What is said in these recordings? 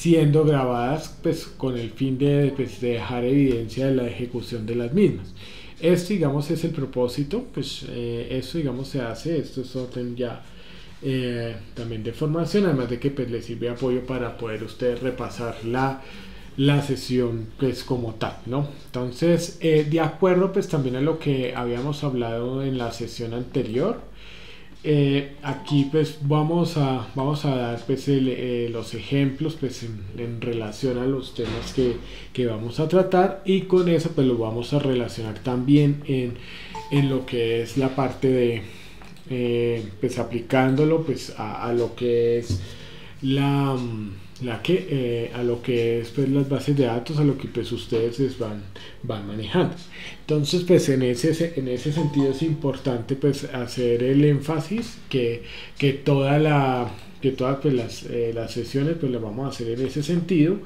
siendo grabadas pues con el fin de, pues, de dejar evidencia de la ejecución de las mismas. Esto, digamos, es el propósito, pues esto, digamos, se hace, esto es orden ya también de formación, además de que pues le sirve de apoyo para poder usted repasar la sesión pues como tal, ¿no? Entonces, de acuerdo pues también a lo que habíamos hablado en la sesión anterior, aquí pues vamos a dar pues los ejemplos pues en relación a los temas que vamos a tratar, y con eso pues lo vamos a relacionar también en lo que es la parte de pues aplicándolo pues a lo que es a lo que es pues las bases de datos, a lo que pues ustedes van manejando. Entonces pues en ese sentido es importante pues hacer el énfasis que todas pues las sesiones pues las vamos a hacer en ese sentido.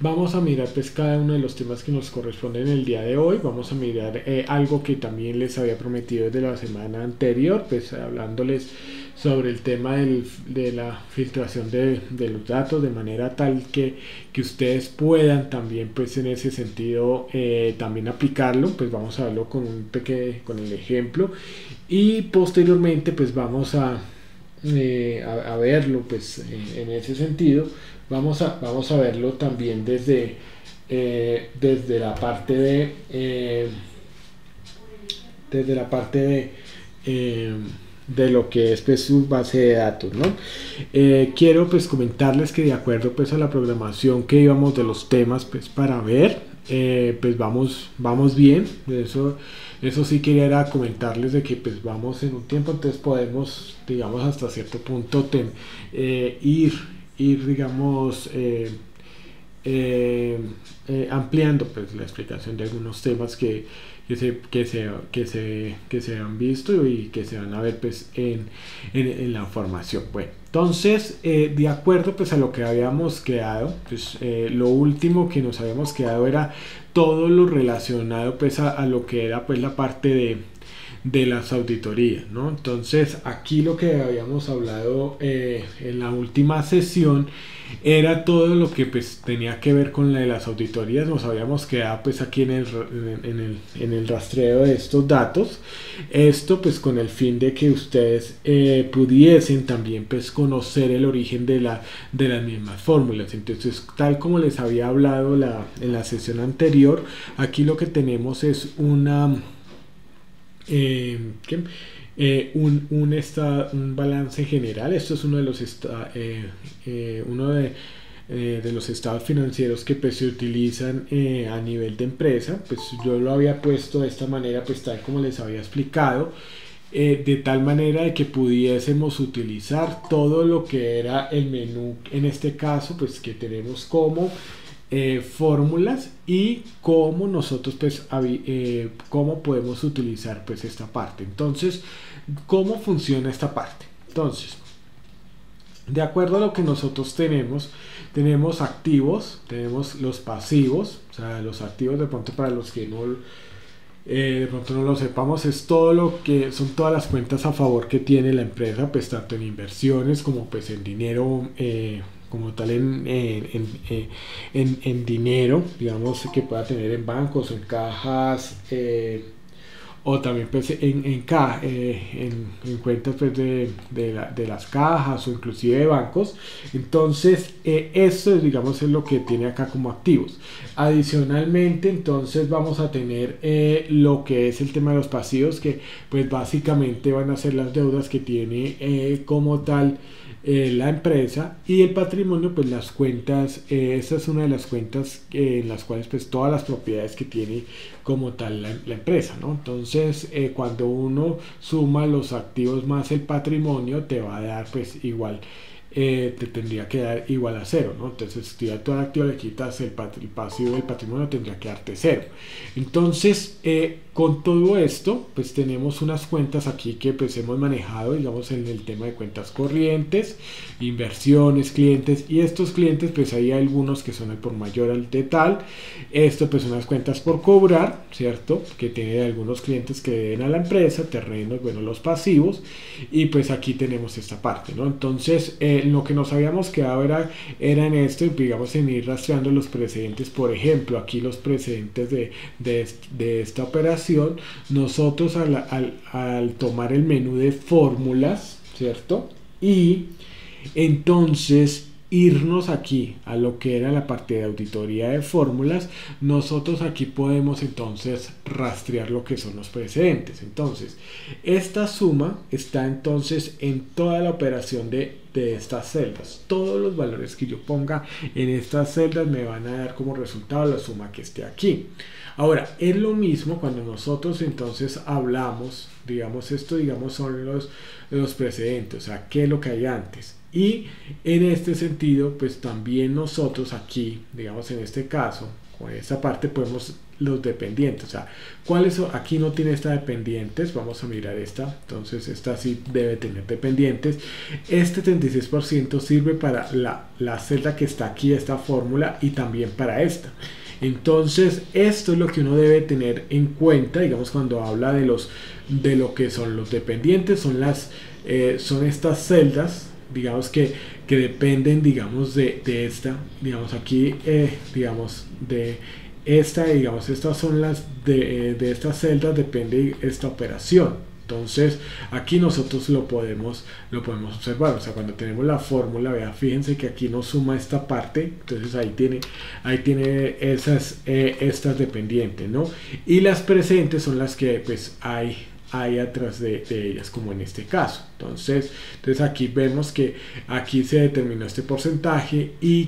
Vamos a mirar pues cada uno de los temas que nos corresponden el día de hoy. Vamos a mirar algo que también les había prometido desde la semana anterior, pues hablándoles sobre el tema de la filtración de los datos, de manera tal que ustedes puedan también pues en ese sentido también aplicarlo. Pues vamos a verlo con el ejemplo, y posteriormente pues vamos a verlo pues en ese sentido. Vamos a verlo también desde la parte de lo que es pues su base de datos, ¿no? Quiero pues comentarles que de acuerdo pues a la programación que íbamos de los temas pues para ver, pues vamos bien. Eso sí quería comentarles de que pues vamos en un tiempo, entonces podemos, digamos, hasta cierto punto ir digamos ampliando pues la explicación de algunos temas que se han visto y que se van a ver pues en la formación. Bueno, entonces de acuerdo pues a lo que habíamos quedado, pues lo último que nos habíamos quedado era todo lo relacionado pues a lo que era pues la parte de las auditorías, ¿no? Entonces aquí lo que habíamos hablado en la última sesión era todo lo que pues tenía que ver con la de las auditorías. Nos habíamos quedado pues aquí en el rastreo de estos datos, esto pues con el fin de que ustedes pudiesen también pues conocer el origen de las mismas fórmulas. Entonces, tal como les había hablado en la sesión anterior, aquí lo que tenemos es un balance general. Esto es uno de los estados financieros que pues se utilizan a nivel de empresa. Pues yo lo había puesto de esta manera, pues tal como les había explicado, de tal manera de que pudiésemos utilizar todo lo que era el menú, en este caso pues que tenemos como fórmulas, y cómo nosotros pues cómo podemos utilizar pues esta parte. Entonces, ¿cómo funciona esta parte? Entonces, de acuerdo a lo que nosotros tenemos activos, tenemos los pasivos. O sea, los activos, de pronto para los que de pronto no lo sepamos, es todo lo que son todas las cuentas a favor que tiene la empresa, pues tanto en inversiones como pues en dinero, como tal en dinero, digamos, que pueda tener en bancos o en cajas, o también pues en cuentas pues de las cajas o inclusive de bancos. Entonces esto digamos es lo que tiene acá como activos. Adicionalmente, entonces vamos a tener lo que es el tema de los pasivos, que pues básicamente van a ser las deudas que tiene como tal la empresa, y el patrimonio pues las cuentas. Esta es una de las cuentas en las cuales pues todas las propiedades que tiene como tal la empresa, ¿no? Entonces cuando uno suma los activos más el patrimonio, te va a dar pues igual, te tendría que dar igual a cero, ¿no? Entonces si a todo activo le quitas el pasivo del patrimonio, tendría que darte cero. Entonces con todo esto pues tenemos unas cuentas aquí que pues hemos manejado, digamos, en el tema de cuentas corrientes, inversiones, clientes, y estos clientes pues hay algunos que son el por mayor al de tal. Esto pues son las cuentas por cobrar, ¿cierto? Que tiene algunos clientes que deben a la empresa, terrenos, bueno, los pasivos, y pues aquí tenemos esta parte, ¿no? Entonces lo que nos habíamos quedado era en esto, digamos, en ir rastreando los precedentes. Por ejemplo, aquí los precedentes de esta operación, nosotros al tomar el menú de fórmulas, ¿cierto? Y entonces irnos aquí a lo que era la parte de auditoría de fórmulas, nosotros aquí podemos entonces rastrear lo que son los precedentes. Entonces, esta suma está entonces en toda la operación de estas celdas. Todos los valores que yo ponga en estas celdas me van a dar como resultado la suma que esté aquí. Ahora, es lo mismo cuando nosotros entonces hablamos, digamos, esto digamos son los precedentes, o sea, qué es lo que hay antes. Y en este sentido, pues también nosotros aquí, digamos en este caso, con esta parte podemos los dependientes, o sea, ¿cuáles son? Aquí no tiene esta dependientes, vamos a mirar esta, entonces esta sí debe tener dependientes. Este 36% sirve para la celda que está aquí, esta fórmula, y también para esta. Entonces, esto es lo que uno debe tener en cuenta, digamos, cuando habla de lo que son los dependientes, son estas celdas, digamos que dependen, digamos, de esta, digamos aquí, digamos, de esta, digamos, estas son las de estas celdas, depende esta operación. Entonces aquí nosotros lo podemos observar, o sea, cuando tenemos la fórmula, vea, fíjense que aquí nos suma esta parte, entonces ahí tiene estas dependientes, ¿no? Y las presentes son las que pues hay atrás de ellas, como en este caso. Entonces aquí vemos que aquí se determinó este porcentaje y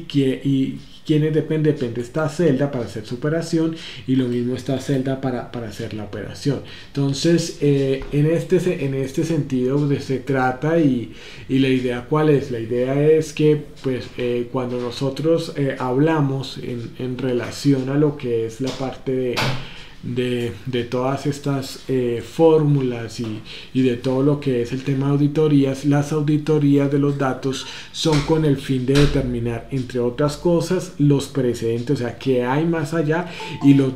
quienes depende esta celda para hacer su operación, y lo mismo esta celda para hacer la operación. Entonces en este sentido se trata, y la idea ¿cuál es? La idea es que pues cuando nosotros hablamos en relación a lo que es la parte de todas estas fórmulas y de todo lo que es el tema de auditorías, las auditorías de los datos son con el fin de determinar, entre otras cosas, los precedentes, o sea, qué hay más allá, y los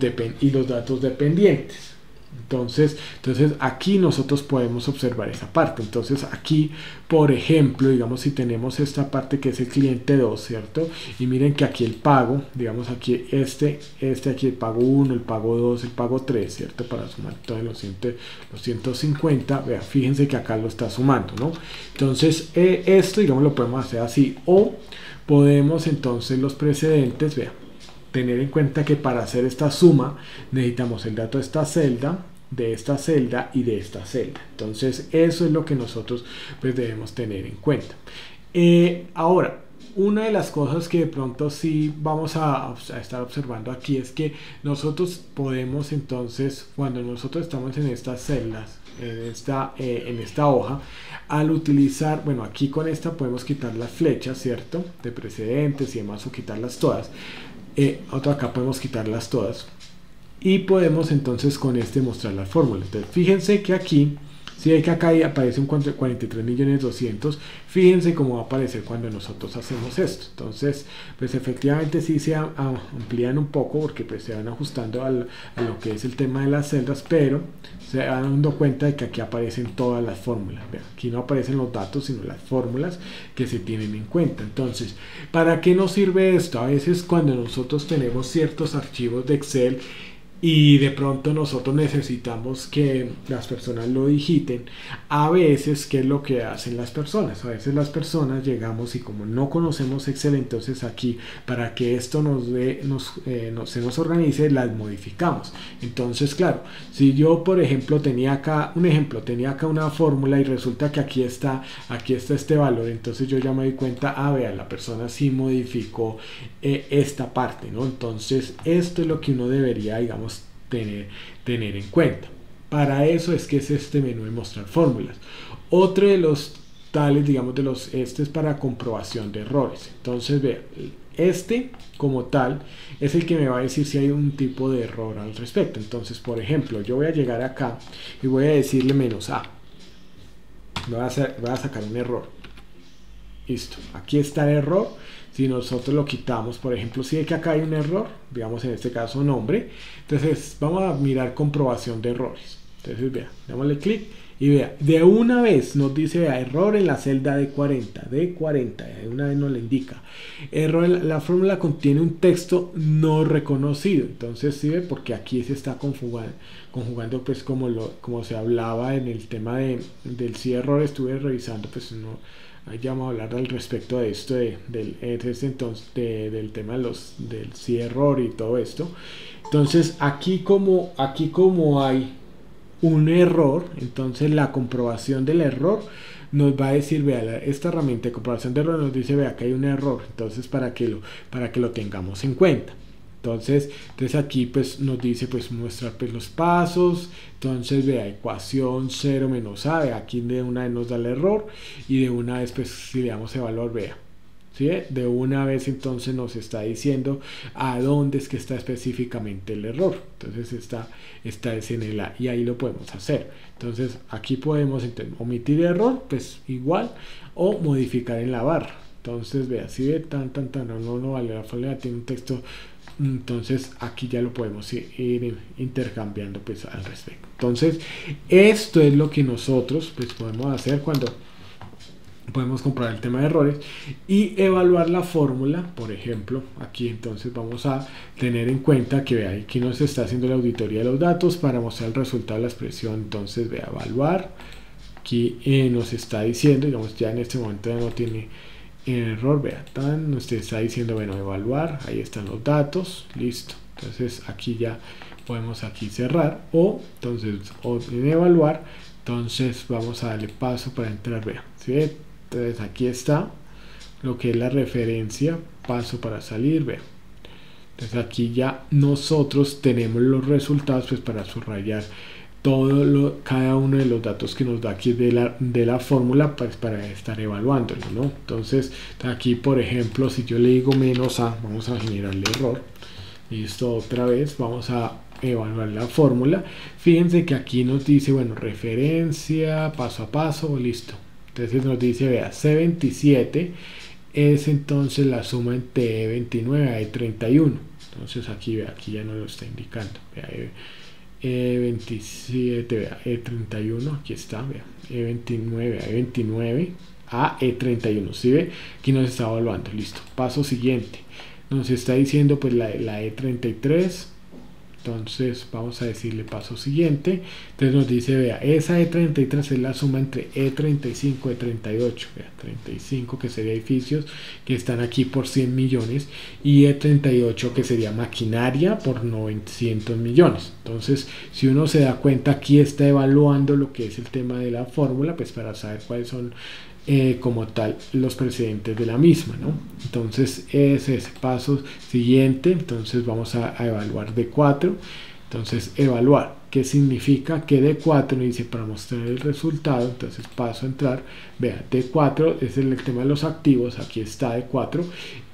datos dependientes. Entonces aquí nosotros podemos observar esa parte. Entonces aquí, por ejemplo, digamos, si tenemos esta parte que es el cliente 2, ¿cierto? Y miren que aquí el pago, digamos aquí aquí el pago 1, el pago 2, el pago 3, ¿cierto? Para sumar todos los 150, vea, fíjense que acá lo está sumando, ¿no? Entonces esto, digamos, lo podemos hacer así, o podemos entonces los precedentes, vea, tener en cuenta que para hacer esta suma necesitamos el dato de esta celda y de esta celda. Entonces eso es lo que nosotros pues debemos tener en cuenta. Ahora, una de las cosas que de pronto sí vamos a estar observando aquí es que nosotros podemos entonces, cuando nosotros estamos en estas celdas, en esta hoja, al utilizar, bueno, aquí con esta podemos quitar las flechas, ¿cierto? De precedentes y demás, o quitarlas todas. Acá podemos quitarlas todas, y podemos entonces con este mostrar las fórmulas. Entonces fíjense que aquí, si hay que acá aparece un 43.200.000, fíjense cómo va a aparecer cuando nosotros hacemos esto. Entonces pues efectivamente sí se amplían un poco, porque pues se van ajustando a lo que es el tema de las celdas, pero se van dando cuenta de que aquí aparecen todas las fórmulas. Vean, aquí no aparecen los datos, sino las fórmulas que se tienen en cuenta. Entonces, ¿para qué nos sirve esto? A veces cuando nosotros tenemos ciertos archivos de Excel y de pronto nosotros necesitamos que las personas lo digiten, a veces, ¿qué es lo que hacen las personas? A veces las personas llegamos y como no conocemos Excel, entonces aquí, para que esto se nos organice, las modificamos. Entonces, claro, si yo, por ejemplo, tenía acá una fórmula y resulta que aquí está este valor, entonces yo ya me doy cuenta, vea, la persona sí modificó esta parte, ¿no? Entonces, esto es lo que uno debería, digamos, tener en cuenta. Para eso es que es este menú de mostrar fórmulas. Otro de los tales, digamos, este es para comprobación de errores. Entonces, vea, este como tal es el que me va a decir si hay un tipo de error al respecto. Entonces, por ejemplo, yo voy a llegar acá y voy a decirle -a. Voy a sacar un error. Listo, aquí está el error. Si nosotros lo quitamos, por ejemplo, si que acá hay un error, digamos en este caso nombre, entonces vamos a mirar comprobación de errores. Entonces vea, démosle clic Y vea, de una vez nos dice, vea, error en la celda D40, de una vez nos le indica. Error la fórmula contiene un texto no reconocido. Entonces, ¿sí ve? Porque aquí se está conjugando pues como se hablaba en el tema del sí error, estuve revisando, pues no ya vamos a hablar al respecto de esto, del tema del sí error y todo esto. Entonces, aquí como hay un error, entonces la comprobación del error nos va a decir, vea, esta herramienta de comprobación de error nos dice, vea, que hay un error, entonces para que lo tengamos en cuenta. Entonces aquí pues nos dice, pues muestrar pues los pasos. Entonces vea, ecuación 0 menos a, vea, aquí de una vez nos da el error, y de una vez pues si le damos evaluar, vea, ¿sí? De una vez entonces nos está diciendo a dónde es que está específicamente el error. Entonces está en el A, y ahí lo podemos hacer. Entonces aquí podemos omitir error, pues igual, o modificar en la barra. Entonces vea, si ve no vale, la fórmula tiene un texto. Entonces aquí ya lo podemos ir intercambiando pues al respecto. Entonces esto es lo que nosotros pues podemos hacer cuando podemos comprobar el tema de errores y evaluar la fórmula. Por ejemplo, aquí entonces vamos a tener en cuenta que vea, aquí nos está haciendo la auditoría de los datos para mostrar el resultado de la expresión. Entonces vea, evaluar, aquí nos está diciendo, digamos, ya en este momento ya no tiene error, vea, nos está diciendo, bueno, evaluar, ahí están los datos, listo. Entonces aquí ya podemos aquí cerrar, o en evaluar, entonces vamos a darle paso para entrar, vea, ¿sí? Entonces aquí está lo que es la referencia, paso para salir, vea. Entonces aquí ya nosotros tenemos los resultados pues para subrayar cada uno de los datos que nos da aquí de la fórmula, pues para estar evaluándolo, ¿no? Entonces aquí, por ejemplo, si yo le digo menos a, vamos a generar el error. Listo, otra vez vamos a evaluar la fórmula. Fíjense que aquí nos dice, bueno, referencia, paso a paso, listo. Entonces nos dice, vea, C27 es entonces la suma entre E29 a E31. Entonces aquí, vea, aquí ya nos lo está indicando, vea, E27, vea, E31, aquí está, vea, E29 a E29 a E31, ¿sí ve? Aquí nos está evaluando, listo. Paso siguiente, nos está diciendo pues la E33, entonces vamos a decirle paso siguiente. Entonces nos dice, vea, esa E33 es la suma entre E35 y E38, vea, 35 que sería edificios que están aquí por 100 millones y E38 que sería maquinaria por 900 millones. Entonces si uno se da cuenta, aquí está evaluando lo que es el tema de la fórmula, pues para saber cuáles son como tal los precedentes de la misma, ¿no? Entonces ese es el paso siguiente. Entonces vamos a evaluar D4. Entonces evaluar, ¿qué significa? Que D4 me dice para mostrar el resultado. Entonces paso a entrar, vea, D4 es el tema de los activos, aquí está D4,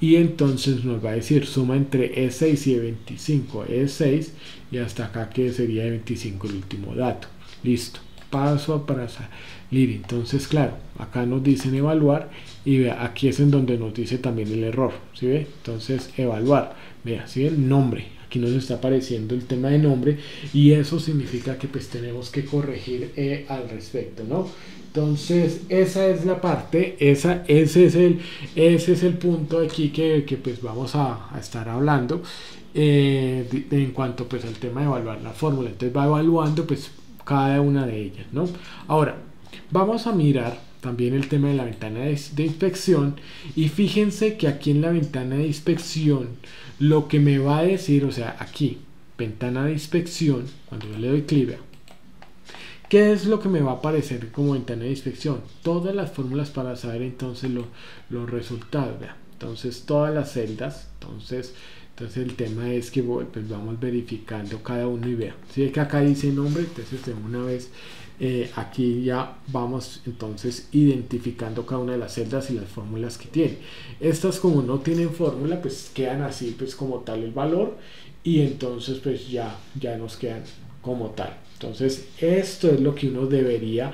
y entonces nos va a decir suma entre E6 y E25, E6 y hasta acá que sería E25 el último dato. Listo, paso para salir. Entonces claro, acá nos dicen evaluar, y vea, aquí es en donde nos dice también el error, ¿sí ve? Entonces evaluar, vea, ¿sí? El nombre, aquí nos está apareciendo el tema de nombre, y eso significa que pues tenemos que corregir al respecto, ¿no? Entonces esa es la parte, ese es el punto aquí que pues vamos a estar hablando en cuanto pues al tema de evaluar la fórmula. Entonces va evaluando pues cada una de ellas, ¿no? Ahora vamos a mirar también el tema de la ventana de inspección, y fíjense que aquí en la ventana de inspección lo que me va a decir, o sea, aquí ventana de inspección, cuando yo le doy clic, vea, ¿qué es lo que me va a aparecer como ventana de inspección? Todas las fórmulas para saber entonces los resultados, vea. Entonces todas las celdas, entonces el tema es que pues vamos verificando cada uno, y vea, si es que acá dice nombre, entonces de una vez aquí ya vamos entonces identificando cada una de las celdas y las fórmulas que tiene. Estas, como no tienen fórmula, pues quedan así pues como tal el valor, y entonces pues ya nos quedan como tal. Entonces, esto es lo que uno debería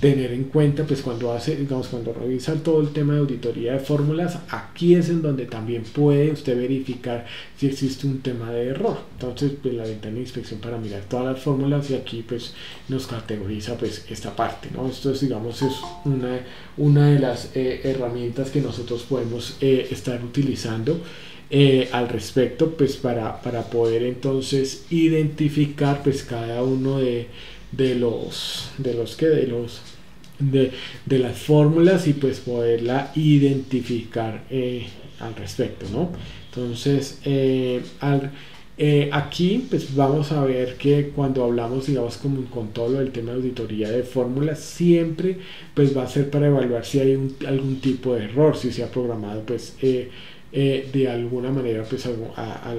tener en cuenta, pues cuando hace, digamos, cuando revisa todo el tema de auditoría de fórmulas, aquí es en donde también puede usted verificar si existe un tema de error. Entonces, pues la ventana de inspección para mirar todas las fórmulas y aquí pues nos categoriza pues esta parte, ¿no? Esto es, digamos, es una de las herramientas que nosotros podemos estar utilizando al respecto, pues para poder entonces identificar pues cada uno de las fórmulas y pues poderla identificar al respecto, ¿no? Entonces aquí pues vamos a ver que cuando hablamos, digamos, con todo lo del tema de auditoría de fórmulas, siempre pues va a ser para evaluar si hay algún tipo de error, si se ha programado pues de alguna manera pues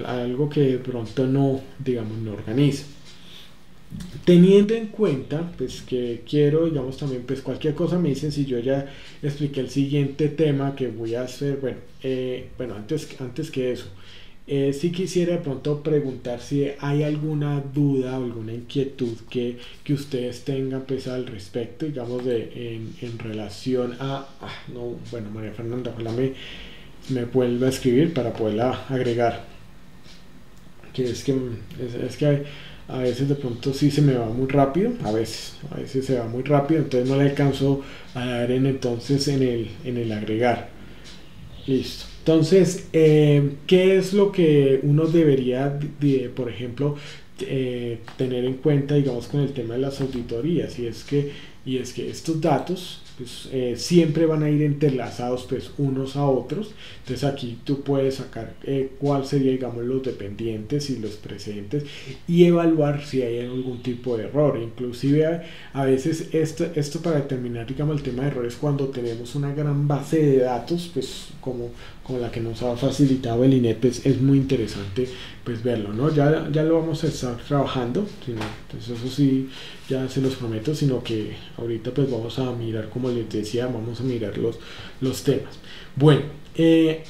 algo que de pronto no, digamos, no organiza. Teniendo en cuenta pues que quiero, digamos, también pues cualquier cosa me dicen si yo ya expliqué el siguiente tema que voy a hacer. Bueno, antes que eso, sí quisiera de pronto preguntar si hay alguna duda o alguna inquietud que ustedes tengan pues al respecto, digamos, en relación a no, bueno, María Fernanda, ojalá me vuelva a escribir para poderla agregar, que es que a veces de pronto sí se me va muy rápido, a veces se va muy rápido, entonces no le alcanzo a dar entonces en el agregar. Listo. Entonces, ¿qué es lo que uno debería, por ejemplo, tener en cuenta, digamos, con el tema de las auditorías? Y es que estos datos pues, siempre van a ir entrelazados pues, unos a otros. Entonces aquí tú puedes sacar cuál sería, digamos, los dependientes y los presentes y evaluar si hay algún tipo de error. Inclusive a veces esto para determinar, digamos, el tema de errores cuando tenemos una gran base de datos, pues como la que nos ha facilitado el INET, pues es muy interesante pues verlo, ¿no? Ya lo vamos a estar trabajando, entonces eso sí, ya se los prometo, sino que ahorita pues vamos a mirar, como les decía, vamos a mirar los temas. Bueno,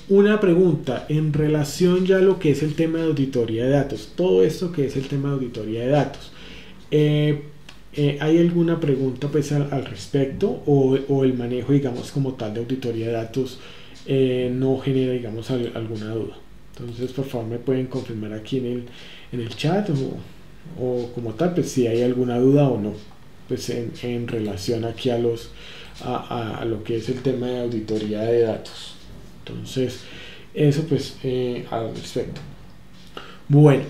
una pregunta en relación ya a lo que es el tema de auditoría de datos, todo esto que es el tema de auditoría de datos. ¿Hay alguna pregunta pues al respecto o el manejo, digamos, como tal de auditoría de datos no genera, digamos, alguna duda? Entonces, por favor, me pueden confirmar aquí en el chat o como tal, pues si hay alguna duda o no, pues en relación aquí a lo que es el tema de auditoría de datos. Entonces, eso pues al respecto. Bueno,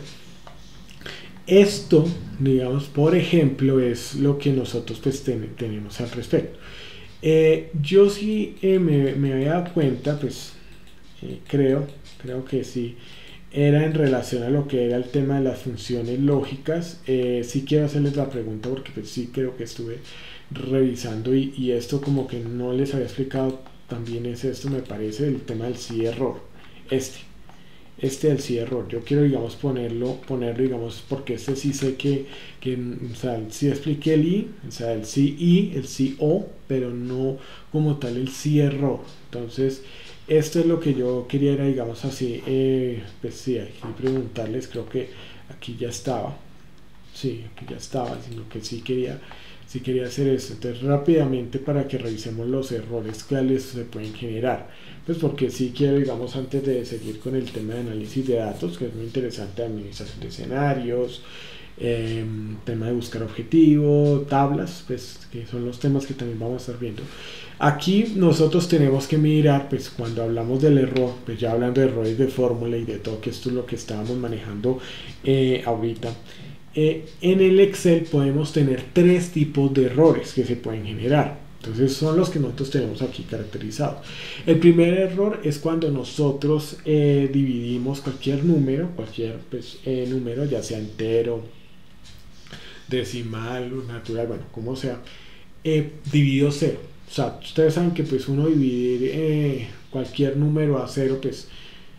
esto, digamos, por ejemplo, es lo que nosotros pues tenemos al respecto. Yo sí me había dado cuenta, pues creo que sí, era en relación a lo que era el tema de las funciones lógicas. Sí quiero hacerles la pregunta porque pues sí creo que estuve revisando y esto como que no les había explicado también es esto, me parece, el tema del sí error. Del sí error, yo quiero, digamos, ponerlo, digamos, porque sí sé que o sea, sí expliqué el i, o sea, el sí i, el sí o, pero no como tal el sí error. Entonces, esto es lo que yo quería, era, digamos así, pues sí, aquí preguntarles, creo que aquí ya estaba, sino que sí quería hacer esto. Entonces, rápidamente para que revisemos los errores cuáles se pueden generar, pues porque sí quiero, digamos, antes de seguir con el tema de análisis de datos, que es muy interesante, administración de escenarios, tema de buscar objetivo, tablas, pues que son los temas que también vamos a estar viendo. Aquí nosotros tenemos que mirar, pues cuando hablamos del error, pues ya hablando de errores de fórmula y de todo, que esto es lo que estábamos manejando ahorita. En el Excel podemos tener tres tipos de errores que se pueden generar. Entonces son los que nosotros tenemos aquí caracterizados. El primer error es cuando nosotros dividimos cualquier número, pues, número, ya sea entero, decimal, natural, bueno, como sea, dividido cero. O sea, ustedes saben que pues uno dividir cualquier número a cero, pues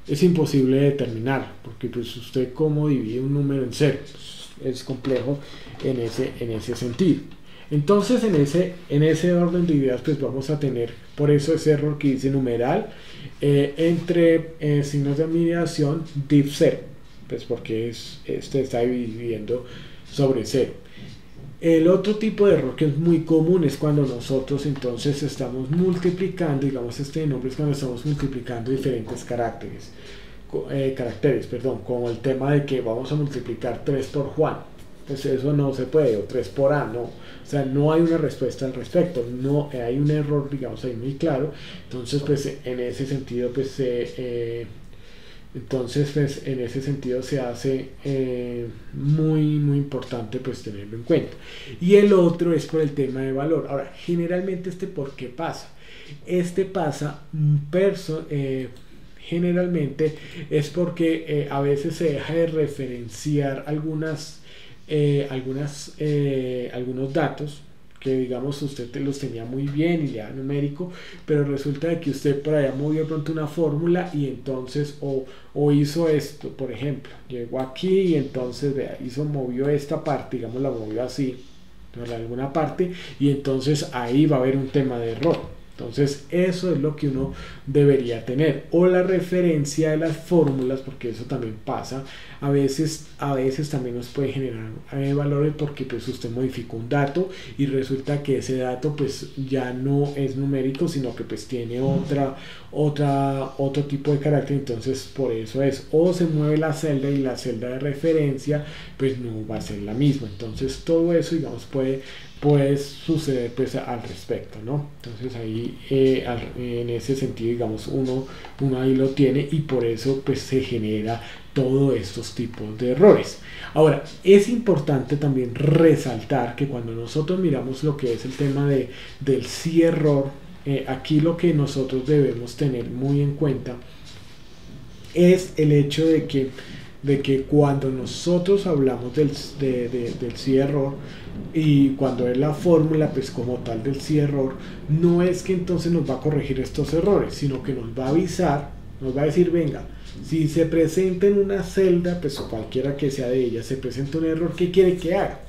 es imposible de determinar, porque pues usted cómo divide un número en cero, pues, es complejo en ese sentido. Entonces en ese orden de ideas pues vamos a tener por eso ese error que dice numeral entre signos de admiración div 0, pues porque este está dividiendo sobre cero. El otro tipo de error que es muy común es cuando nosotros entonces estamos multiplicando, digamos este nombre es cuando estamos multiplicando diferentes caracteres, como el tema de que vamos a multiplicar 3 por Juan. Pues eso no se puede, o 3 por A, no. O sea, no hay una respuesta al respecto, no hay un error, digamos, ahí muy claro. Entonces, pues en ese sentido, pues en ese sentido se hace muy importante pues tenerlo en cuenta. Y el otro es por el tema de valor. Ahora, generalmente ¿por qué pasa? Pasa generalmente es porque a veces se deja de referenciar algunos datos que digamos usted los tenía muy bien y le da numérico, pero resulta de que usted por allá movió de pronto una fórmula y entonces o hizo esto, por ejemplo, llegó aquí y entonces movió esta parte, digamos la movió así, en alguna parte, y entonces ahí va a haber un tema de error. Entonces eso es lo que uno debería tener, o la referencia de las fórmulas, porque eso también pasa. A veces también nos puede generar valores porque pues usted modificó un dato y resulta que ese dato pues ya no es numérico, sino que pues tiene otro tipo de carácter. Entonces por eso o se mueve la celda y la celda de referencia pues no va a ser la misma. Entonces todo eso digamos puede suceder pues al respecto, ¿no? Entonces ahí en ese sentido digamos uno ahí lo tiene y por eso pues se genera todos estos tipos de errores. Ahora, es importante también resaltar que cuando nosotros miramos lo que es el tema del sí error, aquí lo que nosotros debemos tener muy en cuenta es el hecho de que cuando nosotros hablamos del sí error y cuando es la fórmula pues como tal del sí error, no es que entonces nos va a corregir estos errores, sino que nos va a avisar, nos va a decir, venga, si se presenta en una celda, pues cualquiera que sea de ellas, se presenta un error, ¿qué quiere que haga?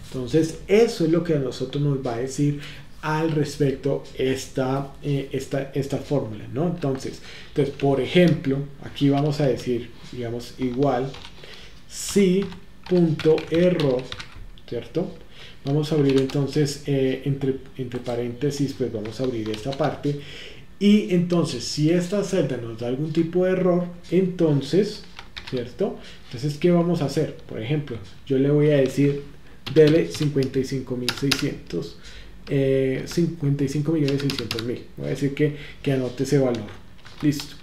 Entonces eso es lo que a nosotros nos va a decir al respecto esta fórmula, ¿no? Entonces, por ejemplo, aquí vamos a decir, digamos, igual si.error, ¿cierto? Vamos a abrir entonces entre paréntesis, pues vamos a abrir esta parte. Y entonces, si esta celda nos da algún tipo de error, entonces, ¿cierto? Entonces, ¿qué vamos a hacer? Por ejemplo, yo le voy a decir, dele 55.600, 55.600.000. Voy a decir que anote ese valor. Listo.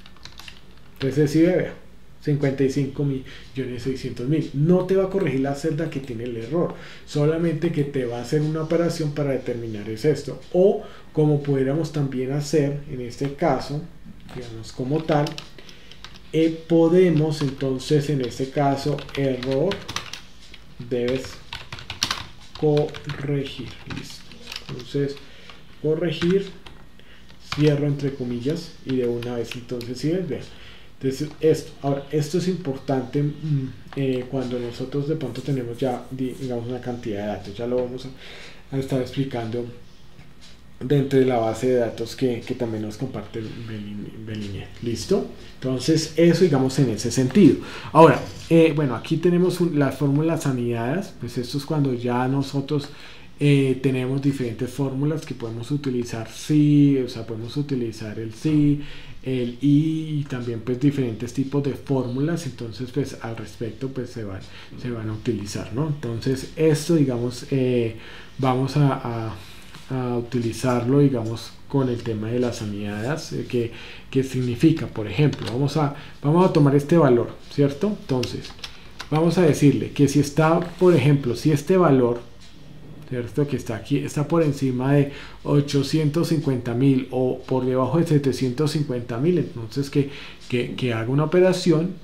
Entonces, si vea, 55.600.000. No te va a corregir la celda que tiene el error, solamente que te va a hacer una operación para determinar es esto. O como pudiéramos también hacer en este caso, digamos como tal, podemos entonces en este caso error debes corregir. Listo. Entonces corregir, cierro entre comillas y de una vez entonces si ves, vean. Entonces esto es importante cuando nosotros de pronto tenemos ya digamos una cantidad de datos, ya lo vamos a estar explicando dentro de la base de datos que también nos comparte Belinier. ¿Listo? Entonces eso digamos en ese sentido. Ahora, bueno, aquí tenemos las fórmulas anidadas, pues esto es cuando ya nosotros tenemos diferentes fórmulas que podemos utilizar o sea, podemos utilizar el el y también pues diferentes tipos de fórmulas. Entonces pues al respecto pues se van a utilizar, ¿no? Entonces esto digamos vamos a utilizarlo digamos con el tema de las anidadas, que significa, por ejemplo, vamos a tomar este valor, ¿cierto? Entonces vamos a decirle que si está, por ejemplo, si este valor, ¿cierto? Que está aquí, está por encima de 850.000 o por debajo de 750.000, entonces que haga una operación,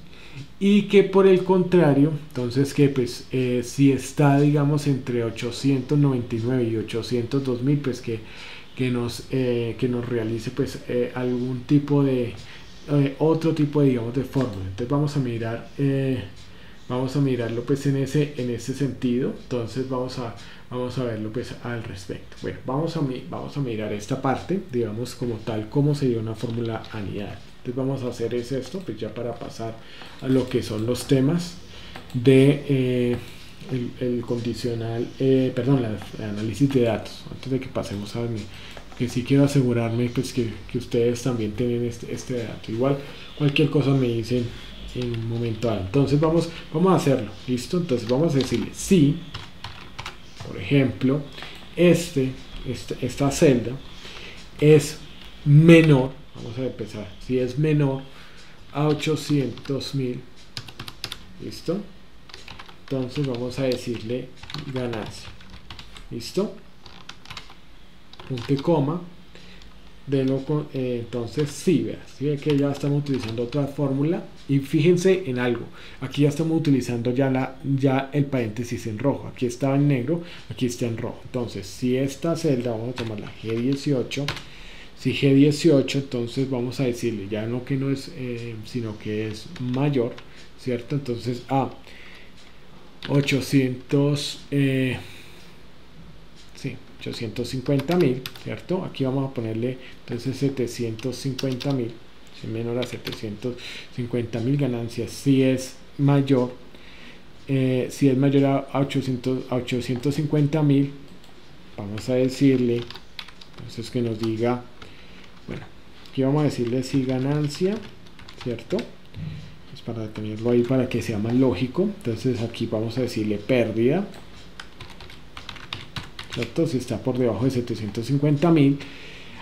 y que por el contrario, entonces que pues si está digamos entre 899 y 802.000, pues que nos realice pues algún tipo de otro tipo de digamos de fórmula. Entonces vamos a mirarlo pues en ese sentido. Entonces vamos a verlo pues al respecto. Bueno, vamos a mirar esta parte, digamos como tal, cómo sería una fórmula anidada. Entonces vamos a hacer esto pues ya para pasar a lo que son los temas de el condicional, perdón, el análisis de datos, antes de que pasemos a mí, que sí quiero asegurarme pues, que ustedes también tienen este dato. Igual cualquier cosa me dicen en un momento dado. Entonces vamos a hacerlo, ¿listo? Entonces vamos a decirle si, por ejemplo, esta celda es menor, vamos a empezar, si es menor a 800.000, ¿listo? Entonces vamos a decirle ganancia, ¿listo? Punto y coma. Entonces sí, vean, ¿sí? Que ya estamos utilizando otra fórmula y fíjense en algo, aquí ya estamos utilizando ya el paréntesis en rojo, aquí estaba en negro, aquí está en rojo. Entonces si esta celda, vamos a tomar la G18, si G18, entonces vamos a decirle ya no que no es, sino que es mayor, ¿cierto? Entonces a 850.000, ¿cierto? Aquí vamos a ponerle entonces 750.000, si menor a 750.000 ganancias, si es mayor a 850.000, vamos a decirle, entonces que nos diga, bueno, aquí vamos a decirle si ganancia, ¿cierto? Pues para tenerlo ahí para que sea más lógico. Entonces aquí vamos a decirle pérdida, ¿cierto? Si está por debajo de 750.000.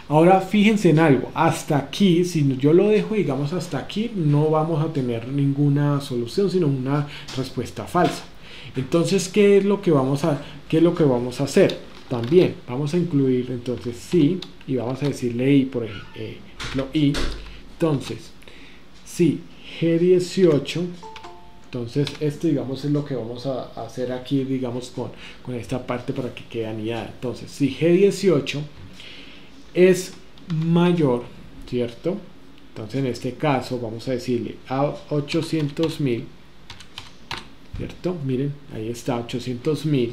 Ahora fíjense en algo, hasta aquí, si yo lo dejo digamos hasta aquí, no vamos a tener ninguna solución, sino una respuesta falsa. Entonces, ¿qué es lo que vamos a hacer? También vamos a incluir entonces sí, y vamos a decirle i, por ejemplo i. Entonces si G18, entonces digamos es lo que vamos a hacer aquí, digamos con esta parte para que quede anidada. Entonces si G18 es mayor, ¿cierto? Entonces en este caso vamos a decirle a 800.000, ¿cierto? Miren, ahí está 800.000,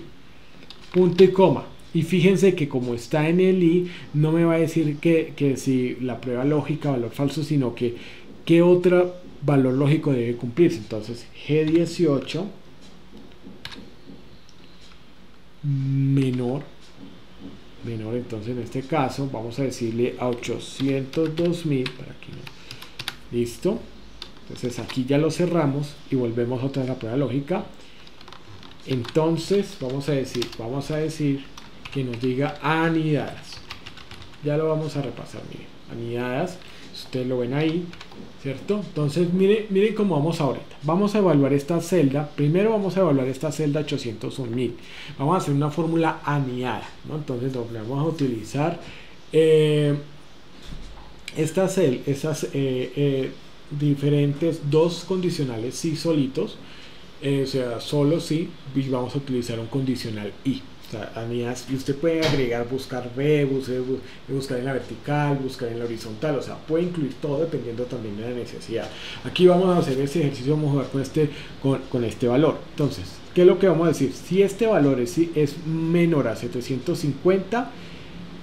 punto y coma. Y fíjense que como está en el i, no me va a decir que si la prueba lógica, valor falso, sino que qué otro valor lógico debe cumplirse. Entonces G18 menor, entonces en este caso vamos a decirle a 802.000, para que no, listo. Entonces aquí ya lo cerramos y volvemos otra vez a la prueba lógica. Entonces vamos a decir que nos diga anidadas. Ya lo vamos a repasar, miren, anidadas, ustedes lo ven ahí, ¿cierto? Entonces miren cómo vamos ahorita. Vamos a evaluar esta celda. Primero vamos a evaluar esta celda 801.000. Vamos a hacer una fórmula anidada, ¿no? Entonces vamos a utilizar estas diferentes dos condicionales sí solitos, o sea, solo sí, y vamos a utilizar un condicional i. O sea, anidadas, y usted puede agregar, buscar B, buscar en la vertical, buscar en la horizontal, o sea, puede incluir todo dependiendo también de la necesidad. Aquí vamos a hacer este ejercicio, vamos a jugar con este valor. Entonces, ¿qué es lo que vamos a decir? Si este valor es menor a 750,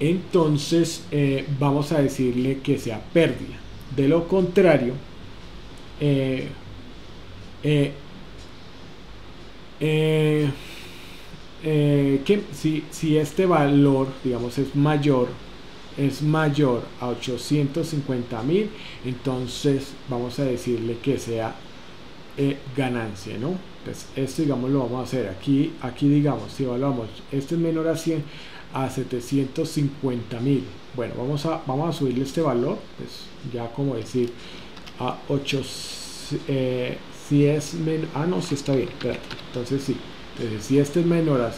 entonces vamos a decirle que sea pérdida. De lo contrario, que si este valor, digamos, es mayor a 850.000, entonces vamos a decirle que sea ganancia, ¿no? Entonces esto, digamos, lo vamos a hacer aquí digamos, si evaluamos, este es menor a 750.000, bueno, vamos a subirle este valor, pues ya como decir a 8, si es no, si está bien, espérate, entonces sí. Entonces, si este es menor a,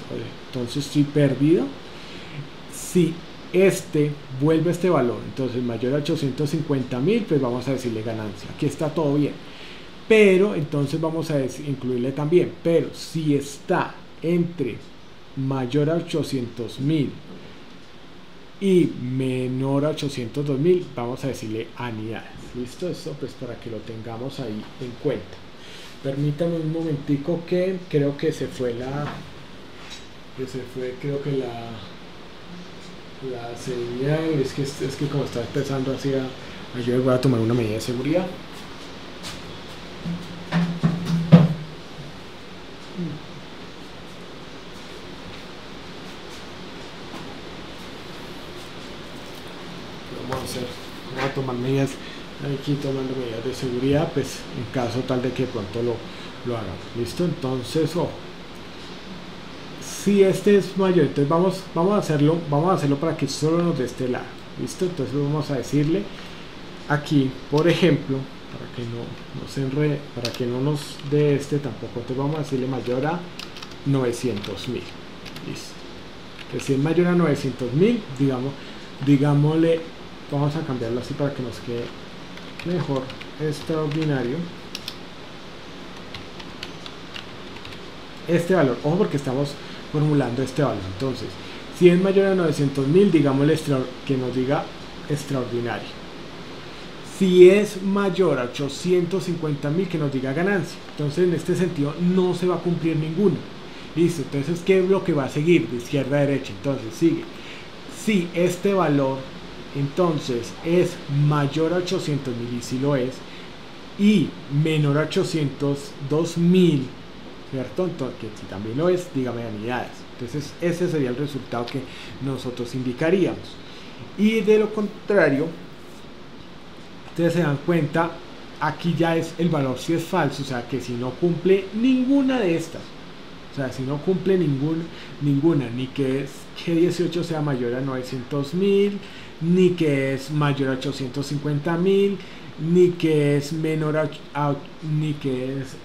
entonces estoy perdido. Si este vuelve a este valor, entonces mayor a 850.000, pues vamos a decirle ganancia. Aquí está todo bien. Pero entonces vamos a incluirle también. Pero si está entre mayor a 800.000 y menor a 802.000, vamos a decirle anidades. ¿Listo? Esto pues para que lo tengamos ahí en cuenta. Permítanme un momentico que creo que se fue creo que la señal, es que como está empezando así yo voy a tomar una medida de seguridad. medidas, aquí tomando medidas de seguridad, pues en caso tal de que pronto lo hagan. Listo, entonces si este es mayor, entonces vamos a hacerlo para que solo nos dé este lado. Listo, entonces vamos a decirle aquí, por ejemplo, para que no se enrede, para que no nos dé este tampoco, entonces vamos a decirle mayor a 900.000. Listo, que si es mayor a 900.000, digámosle, vamos a cambiarlo así para que nos quede mejor, extraordinario. Este valor, ojo porque estamos formulando este valor, entonces si es mayor a 900.000, digámosle que nos diga extraordinario. Si es mayor a 850.000, que nos diga ganancia. Entonces en este sentido no se va a cumplir ninguno. Listo, entonces ¿qué es lo que va a seguir de izquierda a derecha? Entonces sigue, si este valor entonces es mayor a 800.000, y si lo es, y menor a 802.000, ¿cierto? Entonces, que si también lo es, dígame unidades. Entonces ese sería el resultado que nosotros indicaríamos. Y de lo contrario, ustedes se dan cuenta, aquí ya es el valor si es falso, o sea que si no cumple ninguna de estas, o sea si no cumple ninguna, ni que G18 sea mayor a 900.000, ni que es mayor a 850.000, ni que es menor ni que es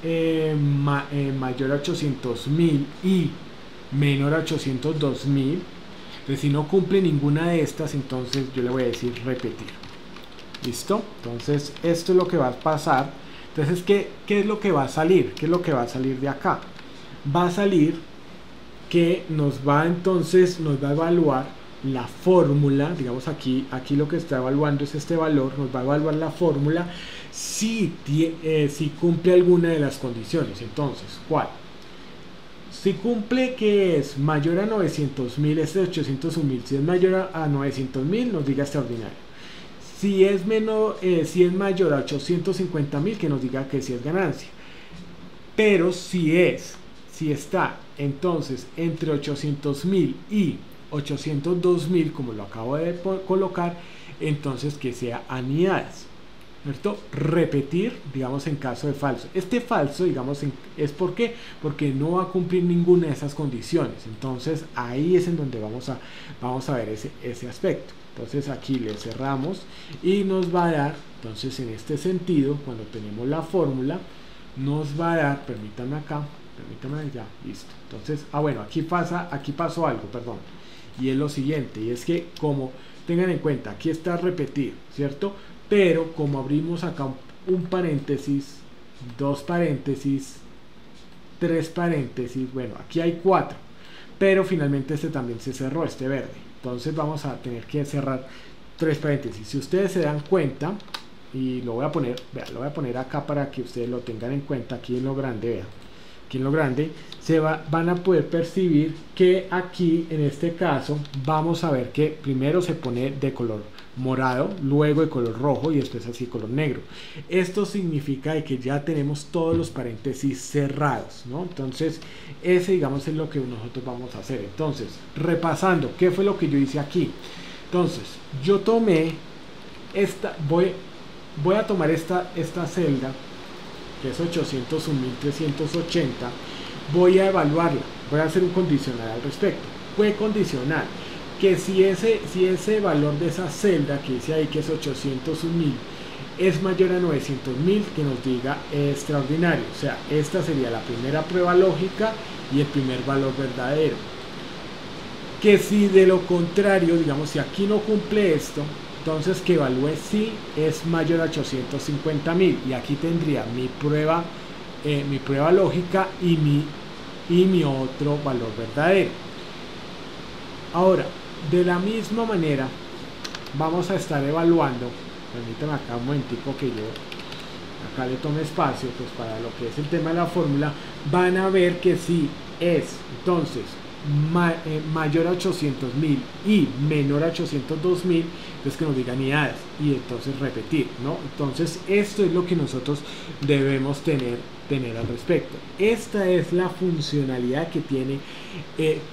mayor a 800.000 y menor a 802.000. Entonces si no cumple ninguna de estas, entonces yo le voy a decir repetir. Listo, entonces esto es lo que va a pasar. Entonces ¿qué es lo que va a salir? ¿Qué es lo que va a salir de acá? Va a salir que nos va a evaluar la fórmula, digamos aquí lo que está evaluando es este valor, nos va a evaluar la fórmula si cumple alguna de las condiciones. Entonces, ¿cuál? Si cumple que es mayor a 900.000, este de 801.000, si es mayor a 900.000, nos diga extraordinario. Si es mayor a 850.000, que nos diga que sí es ganancia. Pero si está entonces entre 800.000 y 802.000, como lo acabo de colocar, entonces que sea unidades, ¿cierto? Repetir, digamos, en caso de falso. Este falso, digamos, es porque no va a cumplir ninguna de esas condiciones. Entonces ahí es en donde vamos a ver ese aspecto. Entonces aquí le cerramos y nos va a dar, entonces en este sentido, cuando tenemos la fórmula, nos va a dar, permítame ya, listo. Entonces, bueno, aquí pasó algo, perdón, y es lo siguiente, y es que como tengan en cuenta, aquí está repetir, ¿cierto? Pero como abrimos acá un paréntesis, dos paréntesis, tres paréntesis, bueno, aquí hay 4, pero finalmente este también se cerró, este verde. Entonces vamos a tener que cerrar 3 paréntesis. Si ustedes se dan cuenta, y lo voy a poner acá para que ustedes lo tengan en cuenta, aquí en lo grande, vean, aquí en lo grande, van a poder percibir que aquí en este caso vamos a ver que primero se pone de color morado, luego de color rojo y después así color negro. Esto significa de que ya tenemos todos los paréntesis cerrados, ¿no? Entonces ese, digamos, es lo que nosotros vamos a hacer. Entonces, repasando, ¿qué fue lo que yo hice aquí? Entonces, yo tomé voy a tomar esta celda, que es 801.380, voy a evaluarla, voy a hacer un condicional al respecto. Fue condicional que si ese valor de esa celda que dice ahí que es 801.000 es mayor a 900.000, que nos diga extraordinario. O sea, esta sería la primera prueba lógica y el primer valor verdadero. Que si de lo contrario, digamos, si aquí no cumple esto, entonces que evalúe si es mayor a 850.000, y aquí tendría mi prueba lógica y mi otro valor verdadero. Ahora, de la misma manera vamos a estar evaluando, permítanme acá un momentico que yo acá le tome espacio, pues para lo que es el tema de la fórmula, van a ver que si es entonces mayor a 800.000 y menor a 802.000, entonces que nos digan unidades y entonces repetir, ¿no? Entonces esto es lo que nosotros debemos tener al respecto. Esta es la funcionalidad que tiene